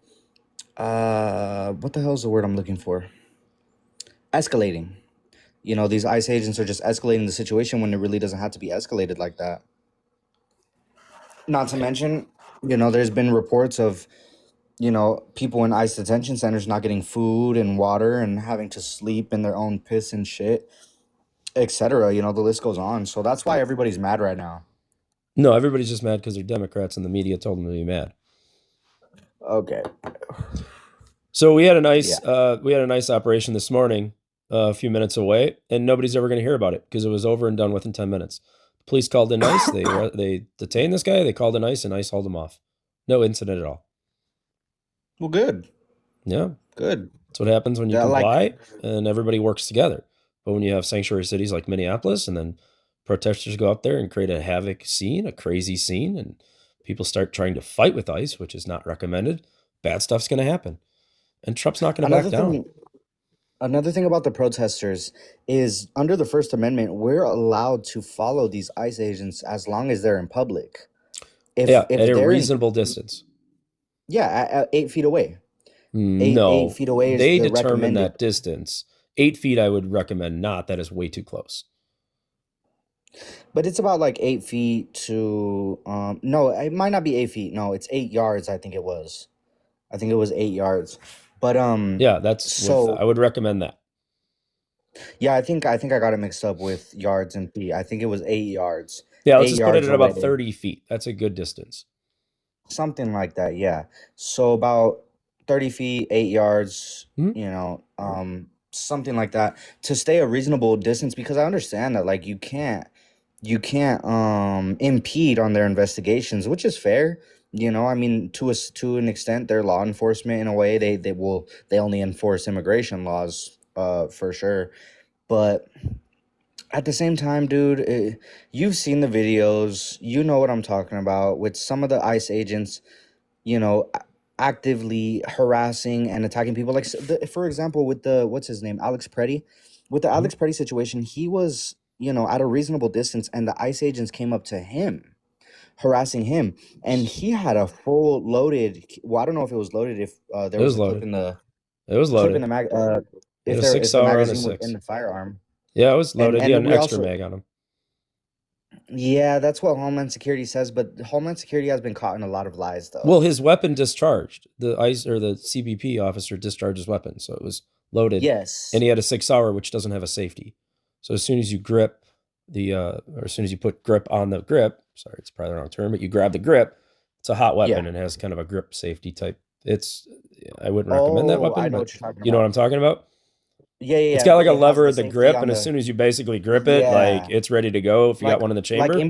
What the hell is the word I'm looking for? Escalating. You know, these ICE agents are just escalating the situation when it really doesn't have to be escalated like that. Not to mention, you know, there's been reports of, you know, people in ICE detention centers not getting food and water and having to sleep in their own piss and shit, etc. You know, the list goes on. So that's why everybody's mad right now. No, everybody's just mad because they're Democrats and the media told them to be mad. Okay. So we had a nice operation this morning, a few minutes away, and nobody's ever going to hear about it because it was over and done within 10 minutes. The police called in ICE. They detained this guy. They called in ICE, and ICE hauled him off. No incident at all. Well, good. Yeah, good. That's what happens when you comply and everybody works together. But when you have sanctuary cities like Minneapolis, and then protesters go up there and create a havoc scene, a crazy scene, and people start trying to fight with ICE, which is not recommended, bad stuff's going to happen. And Trump's not going to back down. Another thing about the protesters is under the First Amendment, we're allowed to follow these ICE agents as long as they're in public. If at a reasonable distance. Yeah, at 8 feet away. No, 8 feet away is they the determine recommended. that distance. 8 feet, I would recommend not. That is way too close. But it's about like 8 feet to no, it might not be 8 feet. No, it's 8 yards. I think it was 8 yards. But yeah, that's I would recommend that. Yeah, I think I got it mixed up with yards and feet. I think it was 8 yards. Yeah, let's just put it at about 30 feet. That's a good distance. Something like that, yeah. So about 30 feet, 8 yards, you know, something like that to stay a reasonable distance, because I understand that like you can't impede on their investigations, which is fair. You know, I mean, to an extent, they're law enforcement in a way. They only enforce immigration laws, for sure. But at the same time, dude, you've seen the videos. You know what I'm talking about with some of the ICE agents. You know, actively harassing and attacking people. Like, for example, with the what's his name, Alex Preddy, with the Alex Preddy situation, he was, at a reasonable distance, and the ICE agents came up to him, harassing him, and he had a full loaded. Well, I don't know if it was loaded, if there It was was a clip loaded. in the It was clip in loaded. the mag. He had If a there, six if the hour on a magazine was in six. the firearm. Yeah, it was loaded. He had And an we extra also, mag on him. yeah, that's what Homeland Security says, but Homeland Security has been caught in a lot of lies, though. Well, his weapon discharged. The ICE or the CBP officer discharged his weapon, so it was loaded. Yes. And he had a 6 hour, which doesn't have a safety. So as soon as you grip or as soon as you put grip on the grip, sorry, it's probably the wrong term, but you grab the grip, it's a hot weapon and has kind of a grip safety type. I wouldn't recommend that weapon, I know but what you're talking you know about. what I'm talking about? Yeah. It's got like a It has lever the at the safety grip, on and as the. soon as you basically grip it, like Yeah. it's ready to go if you got Like one in the chamber. like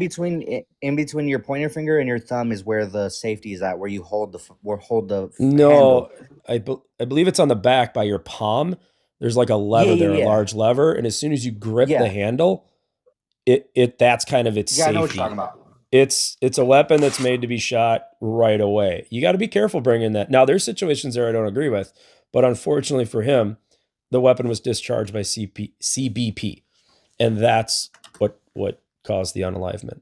in between your pointer finger and your thumb is where the safety is at, where you hold the No, handle. I believe it's on the back by your palm. There's like a lever there, a Yeah. large lever, and as soon as you grip the Yeah. handle, it that's kind of its Yeah, I know what safety. you're talking about. It's a weapon that's made to be shot right away. You got to be careful bringing that. Now, there's situations there I don't agree with, but unfortunately for him, the weapon was discharged by CBP, and that's what caused the unalivement.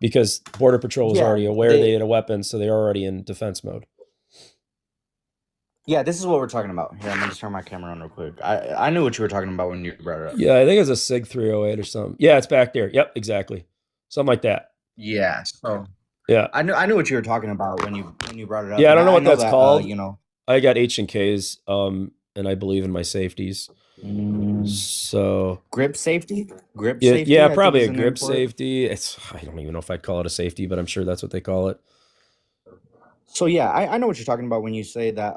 Because Border Patrol was already aware they had a weapon, so they're already in defense mode. Yeah, this is what we're talking about. Here, I'm gonna just turn my camera on real quick. I knew what you were talking about when you brought it up. Yeah, I think it's a SIG 308 or something. Yeah, it's back there. Yep, exactly. Something like that. Yeah. So yeah, I knew what you were talking about when you brought it up. Yeah, I don't know what that's called. You know, I got H&Ks, and I believe in my safeties. So grip safety. Yeah, probably a grip safety. I don't even know if I'd call it a safety, but I'm sure that's what they call it. So yeah, I know what you're talking about when you say that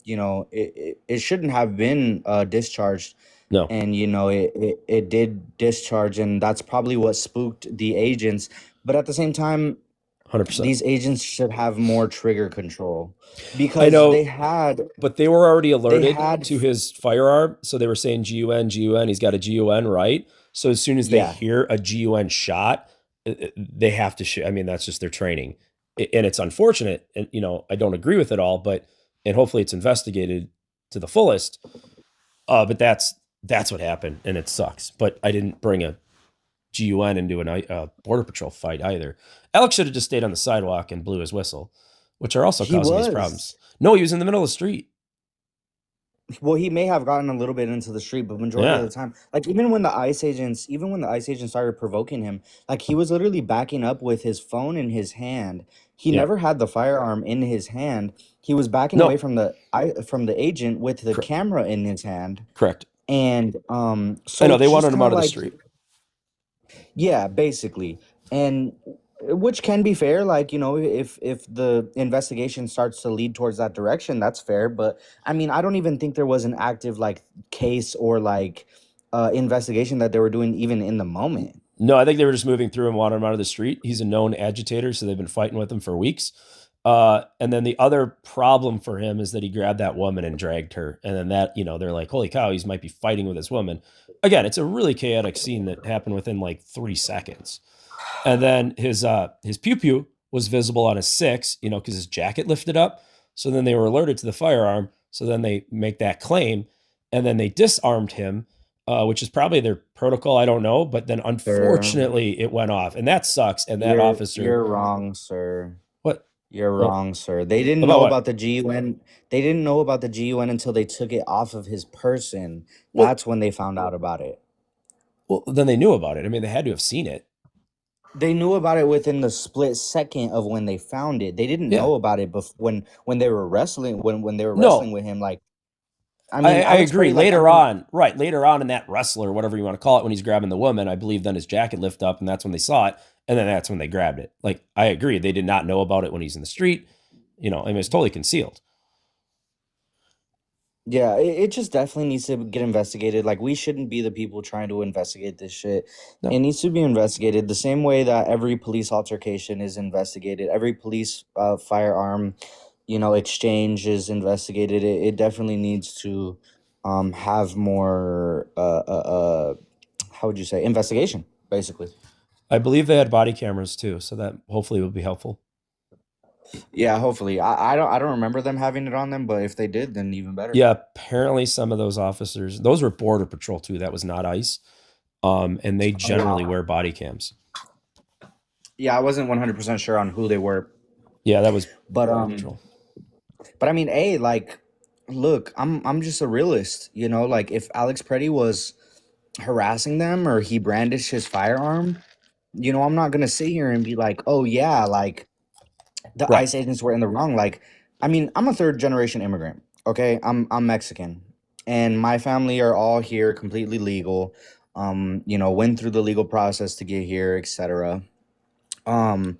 it shouldn't have been discharged. No. And it did discharge, and that's probably what spooked the agents. But at the same time, 100%. These agents should have more trigger control, because I know, but they were already alerted to his firearm, so they were saying GUN. He's got a GUN, right? So as soon as they hear a GUN shot, they have to shoot. I mean, that's just their training, and it's unfortunate. And I don't agree with it all, and hopefully it's investigated to the fullest. But that's what happened, and it sucks. But I didn't bring a GUN into a Border Patrol fight either. Alex should have just stayed on the sidewalk and blew his whistle, which are also causing these problems. No, he was in the middle of the street. Well, he may have gotten a little bit into the street, but majority of the time, like even when the ICE agents started provoking him, like he was literally backing up with his phone in his hand. He never had the firearm in his hand. He was backing away from the agent with the camera in his hand. Correct. And so I know they wanted him out of the street. Yeah, basically. And which can be fair, like, if the investigation starts to lead towards that direction, that's fair. But I mean, I don't even think there was an active like case or like investigation that they were doing even in the moment. No, I think they were just moving through and wanted him out of the street. He's a known agitator, so they've been fighting with him for weeks. And then the other problem for him is that he grabbed that woman and dragged her. And then that, they're like, holy cow, he might be fighting with this woman. Again, it's a really chaotic scene that happened within like 3 seconds. And then his pew-pew was visible on his 6, because his jacket lifted up. So then they were alerted to the firearm. So then they make that claim. And then they disarmed him, which is probably their protocol. I don't know. But then unfortunately it went off. And that sucks. And that officer... You're wrong, sir. What? You're wrong, sir. They didn't know about the GUN. They didn't know about the GUN until they took it off of his person. That's when they found out about it. Well, then they knew about it. I mean, they had to have seen it. They knew about it within the split second of when they found it. They didn't know about it when they were wrestling when they were wrestling with him. Like, I mean, I agree. Later on in that wrestler, whatever you want to call it, when he's grabbing the woman, I believe then his jacket lifted up, and that's when they saw it, and then that's when they grabbed it. Like, I agree. They did not know about it when he's in the street. I mean, it's totally concealed. Yeah, it just definitely needs to get investigated. Like, we shouldn't be the people trying to investigate this shit. No. It needs to be investigated the same way that every police altercation is investigated. Every police firearm, exchange is investigated. It definitely needs to have more, how would you say, investigation, basically. I believe they had body cameras too, so that hopefully will be helpful. Yeah, hopefully. I don't remember them having it on them, but if they did, then even better. Yeah, apparently some of those officers, those were Border Patrol too. That was not ICE. And they generally wear body cams. Yeah, I wasn't 100% sure on who they were. Yeah, that was But Border Patrol. But I mean, hey, like, look, I'm just a realist, you know. Like, if Alex Preddy was harassing them or he brandished his firearm, you know, I'm not gonna sit here and be like, oh yeah, like the Right. ICE agents were in the wrong. Like, I mean, I'm a third generation immigrant. Okay, I'm Mexican, and my family are all here, completely legal. You know, went through the legal process to get here, etc. Um,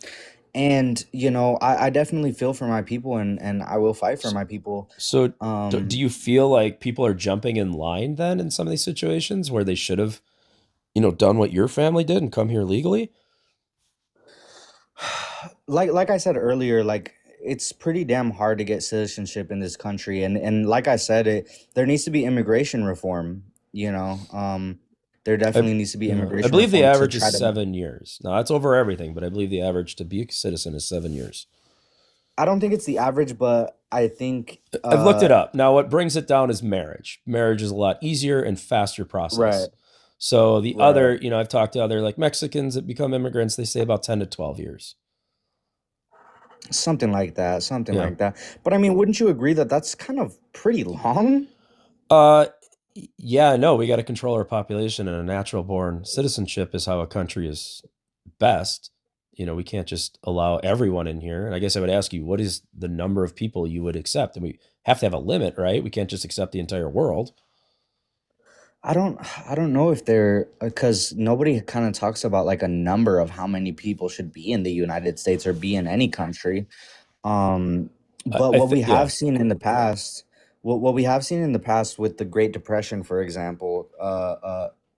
and you know, I definitely feel for my people, and I will fight for my people. So do you feel like people are jumping in line then in some of these situations where they should have, you know, done what your family did and come here legally? Like I said earlier, like it's pretty damn hard to get citizenship in this country, and like I said, there needs to be immigration reform. You know, there definitely needs to be I immigration believe the reform to average try is to. 7 years. Now that's over everything, but I believe the average to be a citizen is 7 years. I don't think it's the average, but I think I've looked it up. Now what brings it down is marriage. Marriage is a lot easier and faster process. Right. So the Right. other, you know, I've talked to other like Mexicans that become immigrants, they say about 10 to 12 years. Something like that. Something Yeah. like that. But I mean, wouldn't you agree that that's kind of pretty long? Yeah, no, we got to control our population, and a natural born citizenship is how a country is best. You know, we can't just allow everyone in here. And I guess I would ask you, what is the number of people you would accept? And we have to have a limit, right? We can't just accept the entire world. I don't know if they're because nobody kind of talks about like a number of how many people should be in the United States or be in any country. But what we have seen in the past, what we have seen in the past with the Great Depression, for example,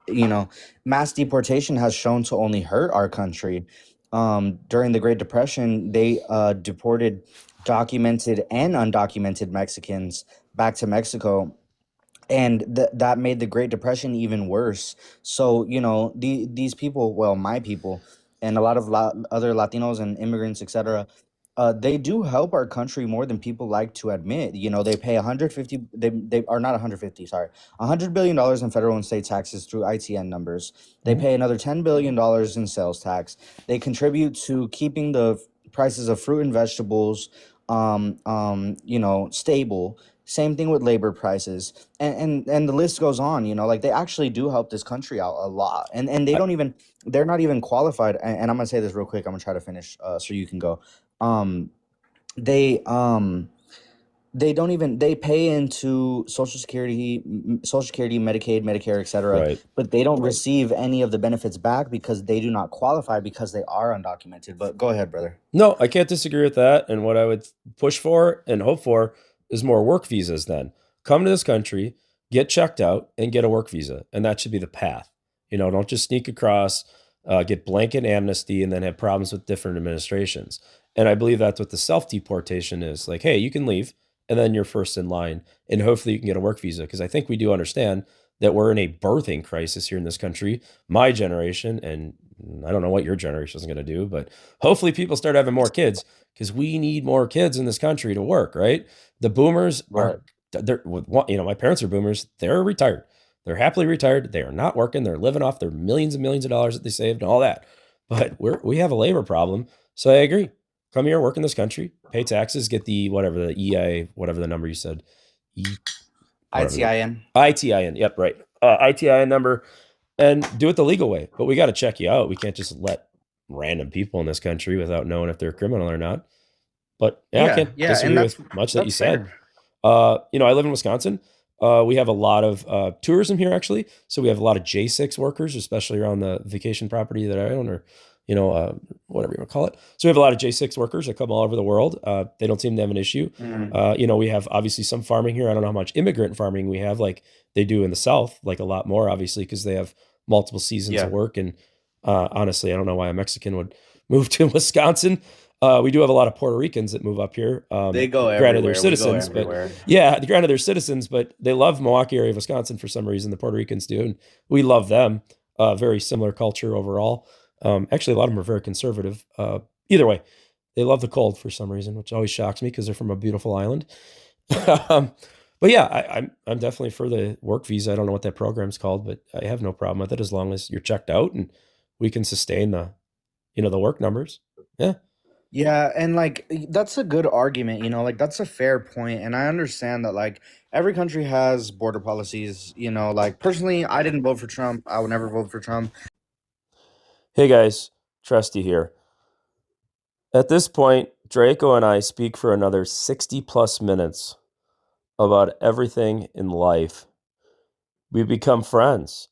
you know, mass deportation has shown to only hurt our country. During the Great Depression, they deported documented and undocumented Mexicans back to Mexico, and that made the Great Depression even worse. So you know, these people, well, my people and a lot of other Latinos and immigrants, etc., they do help our country more than people like to admit. You know, they pay 150, they are not 150, sorry, $100 billion in federal and state taxes through ITN numbers. They pay another $10 billion in sales tax. They contribute to keeping the prices of fruit and vegetables you know, stable. Same thing with labor prices, and the list goes on. You know, like they actually do help this country out a lot, and they don't even, they're not even qualified. And I'm gonna say this real quick. I'm gonna try to finish so you can go. Um, they they don't even, they pay into Social Security, Medicaid, Medicare, etc. Right. But they don't receive any of the benefits back because they do not qualify because they are undocumented. But go ahead, brother. No, I can't disagree with that. And what I would push for and hope for is more work visas then. Come to this country, get checked out, and get a work visa. And that should be the path. You know, don't just sneak across, get blanket amnesty, and then have problems with different administrations. And I believe that's what the self-deportation is. Like, hey, you can leave, and then you're first in line, and hopefully you can get a work visa. Because I think we do understand that we're in a birthing crisis here in this country. My generation, and I don't know what your generation is going to do, but hopefully people start having more kids because we need more kids in this country to work, right? The boomers are, they're, you know, my parents are boomers. They're retired. They're happily retired. They are not working. They're living off their millions and millions of dollars that they saved and all that. But we have a labor problem. So I agree. Come here, work in this country, pay taxes, get the whatever the EI, whatever the number you said, ITIN. ITIN. Yep, right. ITIN number, and do it the legal way. But we got to check you out. We can't just let random people in this country without knowing if they're a criminal or not. But yeah, I can't disagree with much that you said. You know, I live in Wisconsin. We have a lot of tourism here, actually. So we have a lot of J6 workers, especially around the vacation property that I own, or, you know, whatever you want to call it. So we have a lot of J6 workers that come all over the world. They don't seem to have an issue. You know, we have obviously some farming here. I don't know how much immigrant farming we have like they do in the South, like a lot more, obviously, because they have multiple seasons of work. And honestly, I don't know why a Mexican would move to Wisconsin. We do have a lot of Puerto Ricans that move up here. They go granted, everywhere. they're citizens, but yeah, granted they're citizens, but they love Milwaukee area of Wisconsin for some reason. The Puerto Ricans do, and we love them. Very similar culture overall. Actually, a lot of them are very conservative. Either way, They love the cold for some reason, which always shocks me because they're from a beautiful island. But yeah, I'm definitely for the work visa. I don't know what that program's called, but I have no problem with it as long as you're checked out and we can sustain the, the work numbers. Yeah. Yeah, and like that's a good argument, like that's a fair point, and I understand that like every country has border policies, like personally I didn't vote for Trump. I would never vote for Trump. Hey guys, Trustee here. At this point, Draco and I speak for another 60 plus minutes about everything in life. We become friends.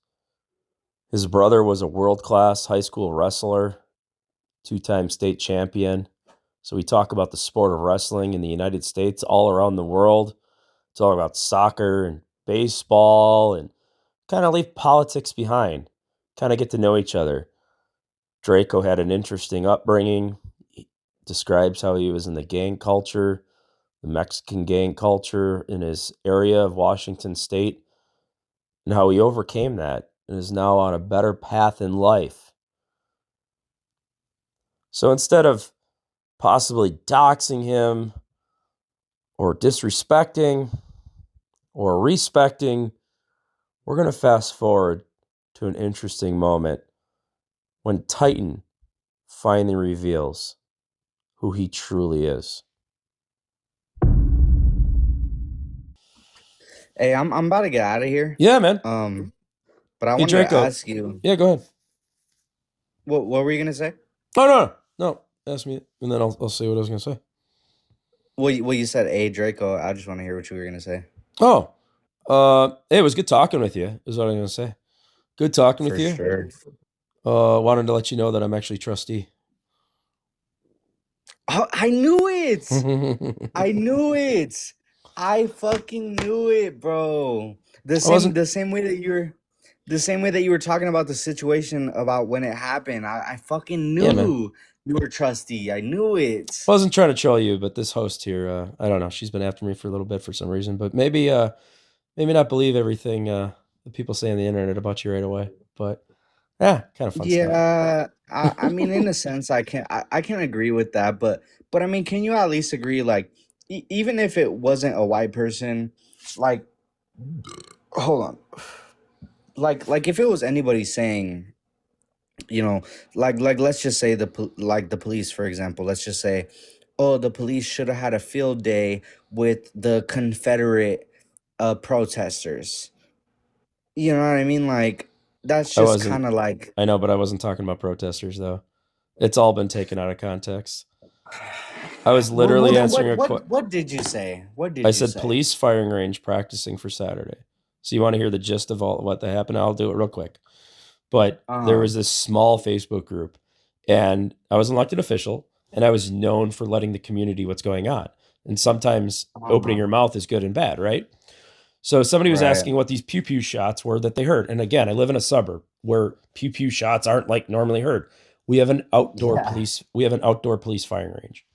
His brother was a world-class high school wrestler, 2-time state champion. So we talk about the sport of wrestling in the United States, all around the world. Talk about soccer and baseball and kind of leave politics behind, kind of get to know each other. Draco had an interesting upbringing. He describes how he was in the gang culture, the Mexican gang culture in his area of Washington State, and how he overcame that and is now on a better path in life. So instead of possibly doxing him or disrespecting or respecting, we're going to fast forward to an interesting moment when Titan finally reveals who he truly is. Hey, I'm about to get out of here. Yeah, man. But I Hey, wanted Draco. to ask you. Yeah, go ahead. What were you gonna say? Oh, no. Ask me, and then I'll say what I was going to say. Well, you said, "Hey, Draco." I just want to hear what you were gonna say. Oh, hey, it was good talking with you, is what I'm going to say. Good talking with you. For sure. Wanted to let you know that I'm actually trustee. Oh, I knew it. I knew it. I fucking knew it, bro. The same way that you were talking about the situation about when it happened. I fucking knew you were trustee. I knew it. I wasn't trying to troll you, but this host here, I don't know. She's been after me for a little bit for some reason, but maybe not believe everything that people say on the internet about you right away. But yeah, kind of fun stuff. Yeah, I mean, in a sense, I can agree with that, but I mean, can you at least agree, like, even if it wasn't a white person, like, hold on, like if it was anybody saying, like let's just say the police, for example, let's just say, oh, the police should have had a field day with the Confederate protesters. You know what I mean? Like, that's just kind of like. I know, but I wasn't talking about protesters though. It's all been taken out of context. I was literally answering a question. What did you say? I said police firing range practicing for Saturday. So you want to hear the gist of all what that happened? I'll do it real quick. But there was this small Facebook group, and I was an elected official, and I was known for letting the community what's going on. And sometimes opening your mouth is good and bad, right? So somebody was asking what these pew pew shots were that they heard. And again, I live in a suburb where pew pew shots aren't like normally heard. We have an outdoor police firing range.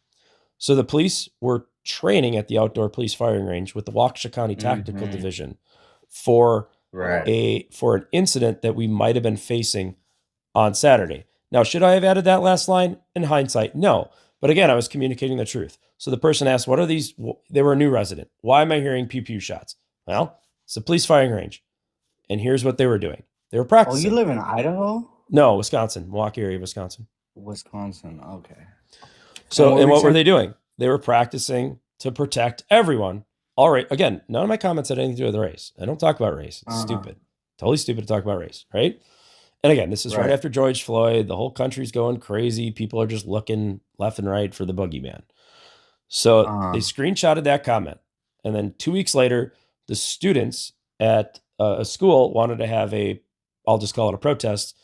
So the police were training at the outdoor police firing range with the Waukesha County Tactical Division for an incident that we might have been facing on Saturday. Now, should I have added that last line? In hindsight, no. But again, I was communicating the truth. So the person asked, what are these? They were a new resident. Why am I hearing pew pew shots? Well, it's a police firing range. And here's what they were doing. They were practicing. Oh, you live in Idaho? No, Wisconsin, Milwaukee area, Wisconsin. Wisconsin, okay. So, and what were they doing? They were practicing to protect everyone. All right. Again, none of my comments had anything to do with race. I don't talk about race. It's stupid. Totally stupid to talk about race, right? And again, this is right after George Floyd. The whole country's going crazy. People are just looking left and right for the boogeyman. So they screenshotted that comment. And then 2 weeks later, the students at a school wanted to have I'll just call it a protest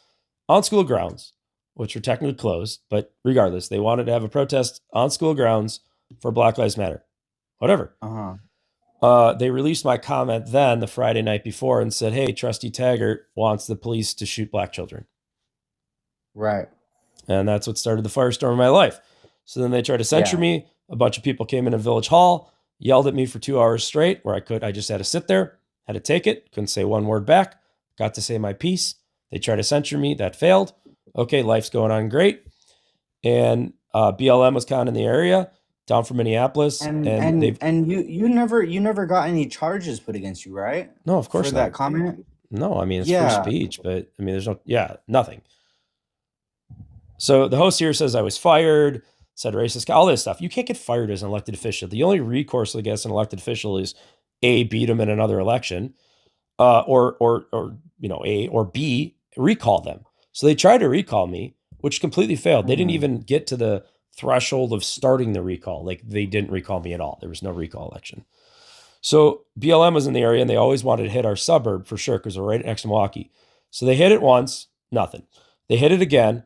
on school grounds, which are technically closed. But regardless, they wanted to have a protest on school grounds for Black Lives Matter. Whatever. They released my comment then the Friday night before and said, hey, Trustee Taggart wants the police to shoot black children. Right. And that's what started the firestorm of my life. So then they tried to censure me. A bunch of people came into Village Hall, yelled at me for 2 hours straight where I just had to sit there, had to take it, couldn't say one word back, got to say my piece. They tried to censure me. That failed. Okay, life's going on great. And BLM was kind of in the area, down from Minneapolis, and they've you never got any charges put against you, right? no, of course For not. that comment? No, I mean it's free Yeah. speech, but I mean there's nothing. So the host here says I was fired, said racist, all this stuff. You can't get fired as an elected official. The only recourse against an elected official is A, beat them in another election, or A, or B, recall them. So they tried to recall me, which completely failed. They didn't even get to the threshold of starting the recall. Like they didn't recall me at all. There was no recall election. So BLM was in the area and they always wanted to hit our suburb for sure because we're right next to Milwaukee. So they hit it once, nothing. They hit it again.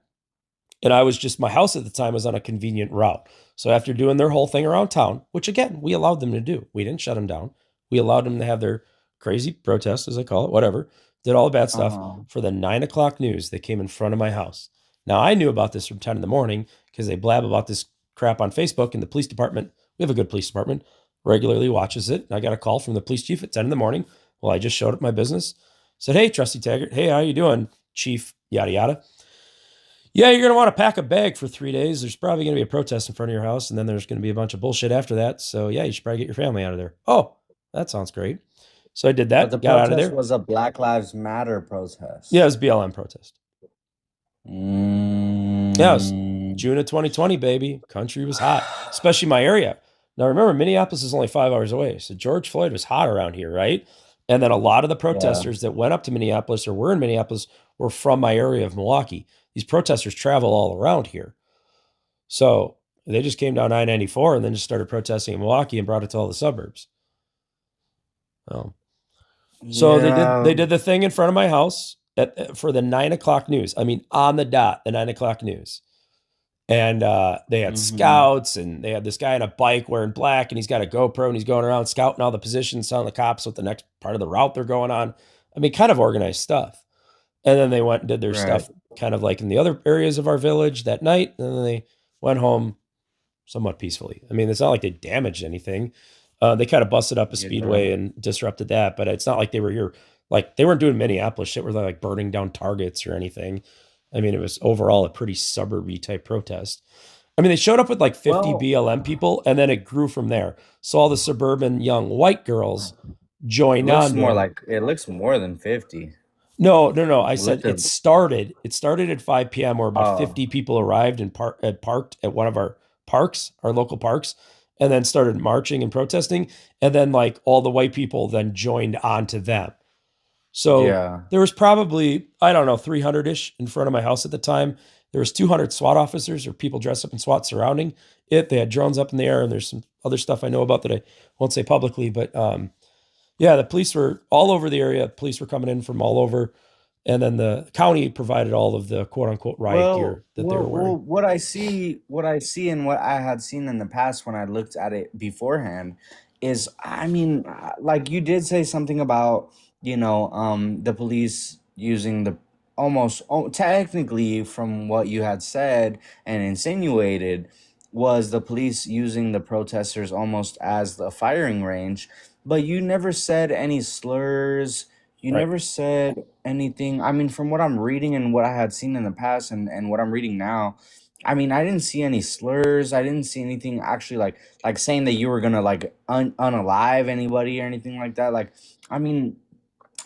And my house at the time was on a convenient route. So after doing their whole thing around town, which again, we allowed them to do, we didn't shut them down. We allowed them to have their crazy protest, as I call it, whatever, did all the bad stuff. For the 9 o'clock news, they came in front of my house. Now I knew about this from 10 in the morning because they blab about this crap on Facebook, and the police department, we have a good police department, regularly watches it. And I got a call from the police chief at 10 in the morning. Well, I just showed up my business, said, "Hey, Trustee Taggart, hey, how you doing, chief, yada, yada. Yeah, you're going to want to pack a bag for 3 days. There's probably going to be a protest in front of your house, and then there's going to be a bunch of bullshit after that. So, yeah, you should probably get your family out of there." Oh, that sounds great. So I did that, But the got out of protest there. was a Black Lives Matter protest. Yeah, it was BLM protest. Yeah, it was June of 2020, baby. Country was hot, especially my area. Now, remember, Minneapolis is only 5 hours away. So George Floyd was hot around here, right? And then a lot of the protesters that went up to Minneapolis or were in Minneapolis were from my area of Milwaukee. These protesters travel all around here. So they just came down I-94 and then just started protesting in Milwaukee and brought it to all the suburbs. So they did the thing in front of my house for the 9 o'clock news. I mean, on the dot, the 9 o'clock news. And they had scouts, and they had this guy on a bike wearing black, and he's got a GoPro, and he's going around scouting all the positions, telling the cops what the next part of the route they're going on. I mean, kind of organized stuff. And then they went and did their stuff kind of like in the other areas of our village that night. And then they went home somewhat peacefully. I mean, it's not like they damaged anything. They kind of busted up a speedway and disrupted that, but it's not like they were here. Like they weren't doing Minneapolis shit where they're like burning down targets or anything. I mean, it was overall a pretty suburby type protest. I mean, they showed up with like 50 BLM people, and then it grew from there. So all the suburban young white girls joined on. It looks more than 50. No. I said it started. It started at 5 p.m. where about 50 people arrived and parked at one of our parks, our local parks, and then started marching and protesting. And then like all the white people then joined onto them. So there was probably, I don't know, 300-ish in front of my house at the time. There was 200 SWAT officers or people dressed up in SWAT surrounding it. They had drones up in the air, and there's some other stuff I know about that I won't say publicly. But yeah, the police were all over the area. Police were coming in from all over. And then the county provided all of the quote unquote riot gear that they were wearing. What I see and what I had seen in the past when I looked at it beforehand is, I mean, like you did say something about, the police using the technically from what you had said and insinuated was the police using the protesters almost as the firing range, but you never said any slurs. You never said anything. I mean, from what I'm reading and what I had seen in the past and what I'm reading now, I mean, I didn't see any slurs. I didn't see anything actually like saying that you were gonna like unalive anybody or anything like that. Like, I mean,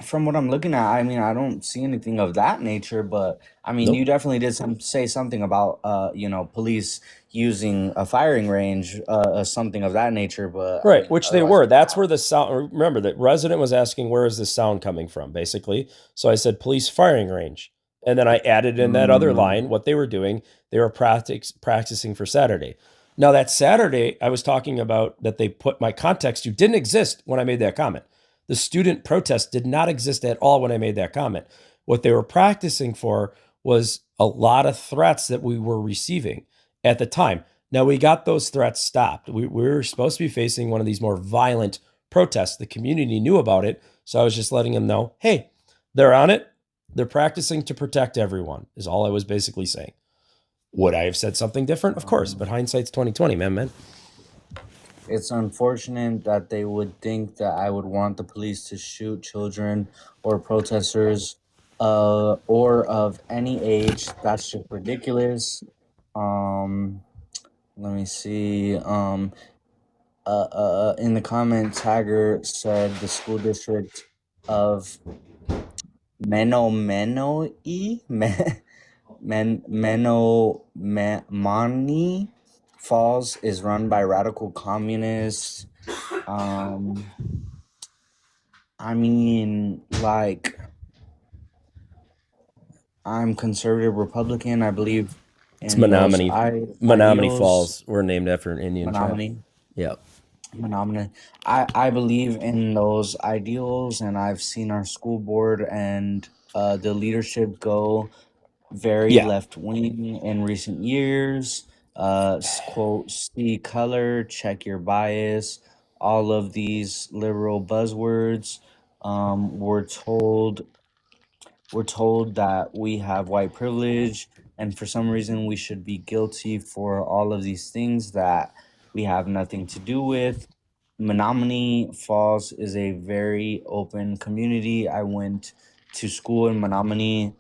from what I'm looking at, I mean, I don't see anything of that nature. But I mean, you definitely did say something about police using a firing range, something of that nature. But right, I mean, which they were. That's where the sound. Remember, the resident was asking, "Where is this sound coming from?" Basically, so I said, "Police firing range," and then I added in that other line what they were doing. They were practicing for Saturday. Now that Saturday, I was talking about that they put my context to didn't exist when I made that comment. The student protest did not exist at all when I made that comment. What they were practicing for was a lot of threats that we were receiving at the time. Now, we got those threats stopped. We were supposed to be facing one of these more violent protests. The community knew about it. So I was just letting them know, hey, they're on it. They're practicing to protect everyone, is all I was basically saying. Would I have said something different? Of course, but hindsight's 2020, man. It's unfortunate that they would think that I would want the police to shoot children or protesters or of any age. That's just ridiculous. Let me see. In the comment, Tiger said the school district of Menominee Falls is run by radical communists. I mean, like, I'm conservative Republican. I believe It's in those Menominee ideals. Falls were named after an Indian tribe. Menominee. Yep. Menominee. I believe in those ideals, and I've seen our school board and the leadership go very left wing in recent years. Quote, see color, check your bias. All of these liberal buzzwords. We're told that we have white privilege, and for some reason we should be guilty for all of these things that we have nothing to do with. Menominee Falls is a very open community. I went to school in Menominee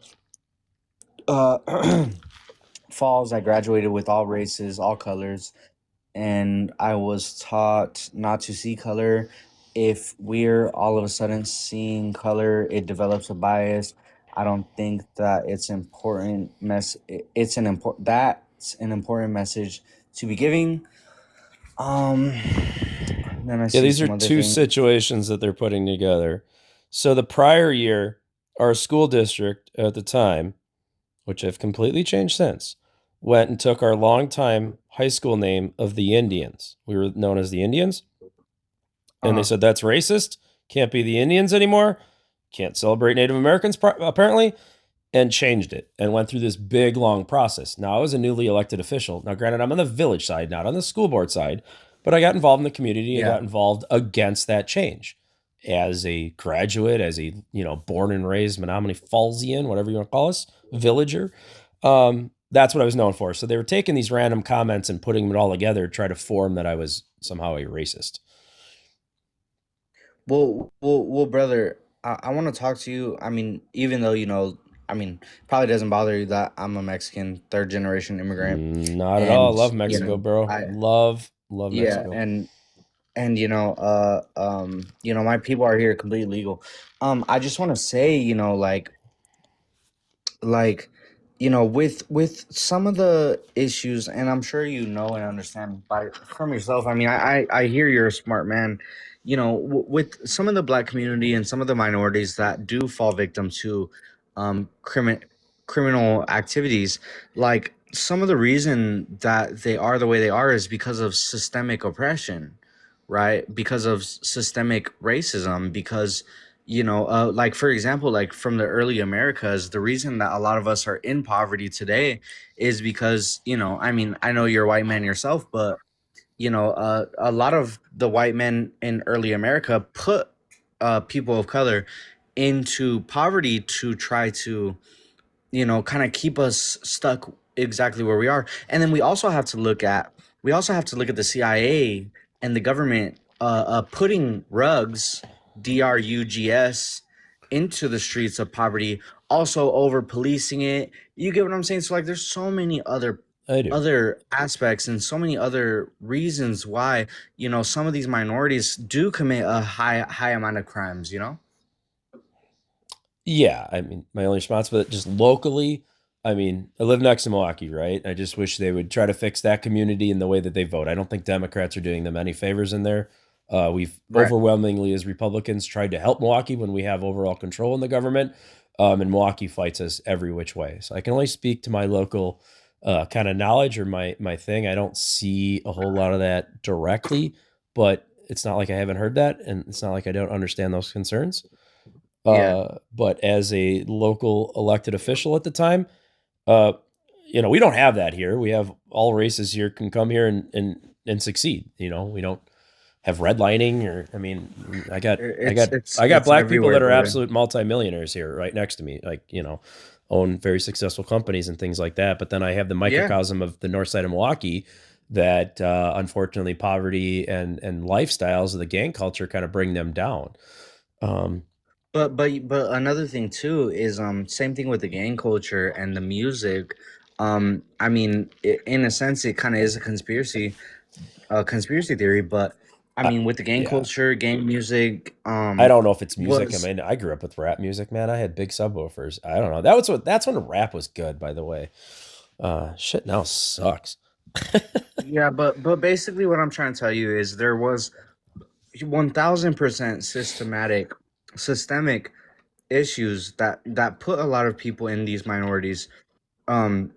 Falls. I graduated with all races, all colors, and I was taught not to see color. If we're all of a sudden seeing color, it develops a bias. I don't think that it's important it's an important that's an important message to be giving. Then I see these some are other two things. situations that they're putting together. So the prior year, our school district at the time, which have completely changed since, went and took our longtime high school name of the Indians. We were known as the Indians. And they said, that's racist. Can't be the Indians anymore. Can't celebrate Native Americans, apparently. And changed it and went through this big, long process. Now, I was a newly elected official. Now, granted, I'm on the village side, not on the school board side, but I got involved in the community. I got involved against that change. As a graduate, as a, born and raised Menominee Fallsian, whatever you want to call us, villager, that's what I was known for. So they were taking these random comments and putting them all together to try to form that I was somehow a racist. Well, brother, I want to talk to you. I mean, even though, probably doesn't bother you that I'm a Mexican, third generation immigrant. Not at all. Love Mexico, bro. Love Mexico. And my people are here completely legal. I just want to say, with some of the issues, and I'm sure and understand from yourself. I mean, I hear you're a smart man. With some of the black community and some of the minorities that do fall victim to criminal activities, like some of the reason that they are the way they are is because of systemic oppression, right? Because of systemic racism, because like for example, like from the early Americas, the reason that a lot of us are in poverty today is because I know you're a white man yourself, but a lot of the white men in early America put people of color into poverty to try to kind of keep us stuck exactly where we are. And then we also have to look at the CIA and the government putting drugs into the streets of poverty, also over policing it. You get what I'm saying? So like there's so many other aspects and so many other reasons why some of these minorities do commit a high amount of crimes. Yeah, I mean, my only response, but just locally, I mean, I live next to Milwaukee, right? I just wish they would try to fix that community in the way that they vote. I don't think Democrats are doing them any favors in there. We've overwhelmingly, as Republicans, tried to help Milwaukee when we have overall control in the government, and Milwaukee fights us every which way. So I can only speak to my local kind of knowledge or my thing. I don't see a whole lot of that directly, but it's not like I haven't heard that, and it's not like I don't understand those concerns. But as a local elected official at the time, we don't have that here. We have all races here can come here and succeed. We don't have redlining I got black people that are absolute multimillionaires here right next to me, own very successful companies and things like that. But then I have the microcosm of the north side of Milwaukee that unfortunately poverty and lifestyles of the gang culture kind of bring them down. But another thing too is same thing with the gang culture and the music. I mean, in a sense, it kind of is a conspiracy theory, but I mean, with the gang culture, gang music, I don't know if it's music. was I mean, I grew up with rap music, man. I had big subwoofers. I don't know. That's when rap was good, by the way. Shit now sucks. yeah, but basically, what I'm trying to tell you is there was 1000% systemic issues that put a lot of people in these minorities um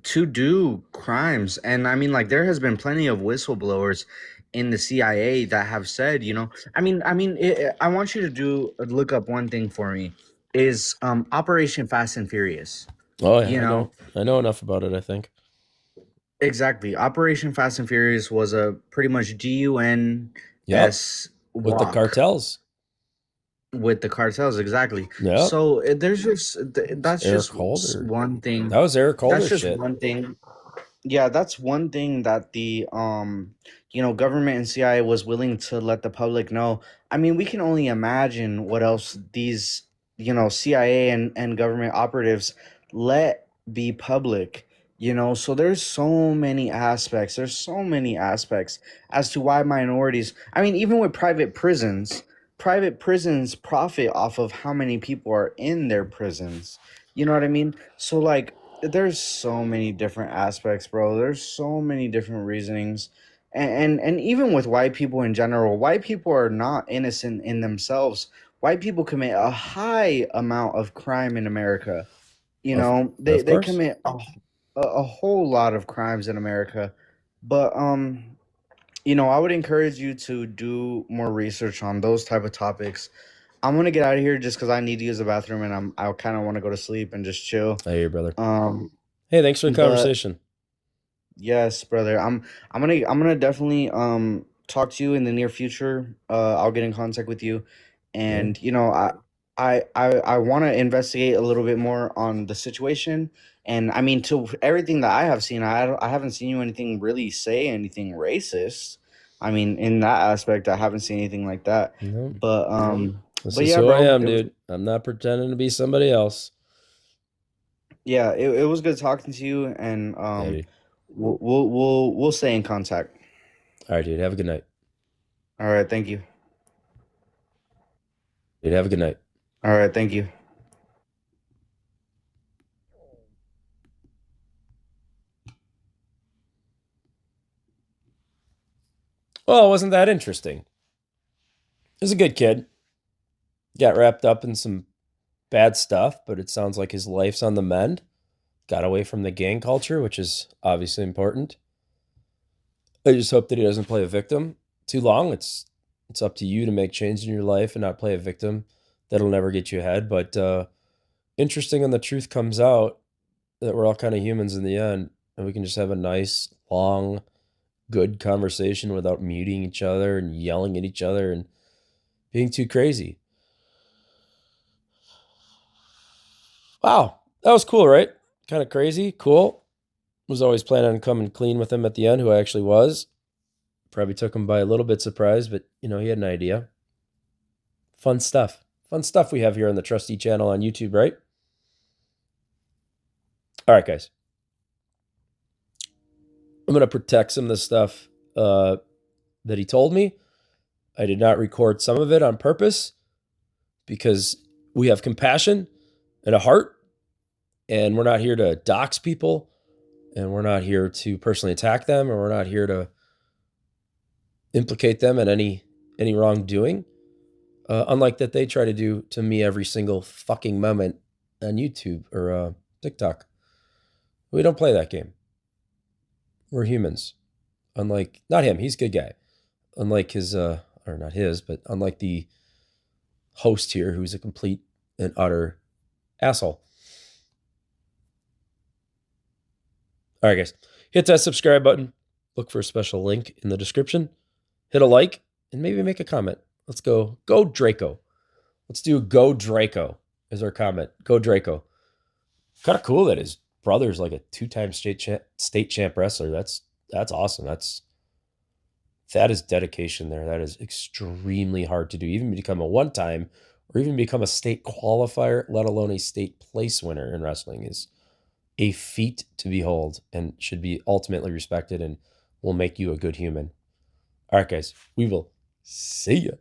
to do crimes. And I mean, like, there has been plenty of whistleblowers in the CIA that have said, I want you to look up one thing for me, is Operation Fast and Furious. Oh yeah, I know enough about it, I think. Exactly. Operation Fast and Furious was a pretty much GUNS with the cartels. With the cartels, exactly. Yeah. So there's just that's Eric just Holder. one thing. That was Eric Holder. That's just shit. one thing. Yeah, that's one thing that the government and CIA was willing to let the public know. I mean, we can only imagine what else these CIA and government operatives let be public. So there's so many aspects. There's so many aspects as to why minorities. I mean, even with private prisons profit off of how many people are in their prisons. You know what I mean? So, like, there's so many different aspects, bro. There's so many different reasonings. And even with white people in general, white people are not innocent in themselves. White people commit a high amount of crime in America. They commit a whole lot of crimes in America. But I would encourage you to do more research on those type of topics. I'm gonna get out of here just because I need to use the bathroom, and I kind of want to go to sleep and just chill. I hear you, brother. Hey, thanks for the conversation. Yes, brother. I'm gonna definitely talk to you in the near future. I'll get in contact with you, and I want to investigate a little bit more on the situation. And I mean, to everything that I have seen, I haven't seen you say anything racist. I mean, in that aspect, I haven't seen anything like that. No. But this but is yeah, who bro, I am, dude. I'm not pretending to be somebody else. Yeah, it was good talking to you, and we'll stay in contact. All right, dude. Have a good night. All right, thank you. Dude, have a good night. All right, thank you. Well, wasn't that interesting? He's a good kid. Got wrapped up in some bad stuff, but it sounds like his life's on the mend. Got away from the gang culture, which is obviously important. I just hope that he doesn't play a victim too long. It's up to you to make change in your life and not play a victim. That'll never get you ahead. But interesting when the truth comes out that we're all kind of humans in the end, and we can just have a nice, long, good conversation without muting each other and yelling at each other and being too crazy. Wow, that was cool, right? Kind of crazy, cool. Was always planning on coming clean with him at the end, who I actually was. Probably took him by a little bit surprised, but he had an idea. Fun stuff. Fun stuff we have here on the Trustee channel on YouTube, right? All right, guys. I'm going to protect some of the stuff that he told me. I did not record some of it on purpose because we have compassion and a heart, and we're not here to dox people, and we're not here to personally attack them, or we're not here to implicate them in any wrongdoing, unlike that they try to do to me every single fucking moment on YouTube or TikTok. We don't play that game. We're humans. Unlike, not him, he's a good guy. Unlike his, or not his, but unlike the host here, who's a complete and utter asshole. All right, guys. Hit that subscribe button. Look for a special link in the description. Hit a like and maybe make a comment. Let's go Draco. Let's do go Draco as our comment. Go Draco. Kind of cool that his brother's like a 2-time state champ wrestler. That's awesome. That is dedication there. That is extremely hard to do. Even become a 1-time or even become a state qualifier, let alone a state place winner in wrestling is a feat to behold and should be ultimately respected and will make you a good human. All right, guys, we will see you.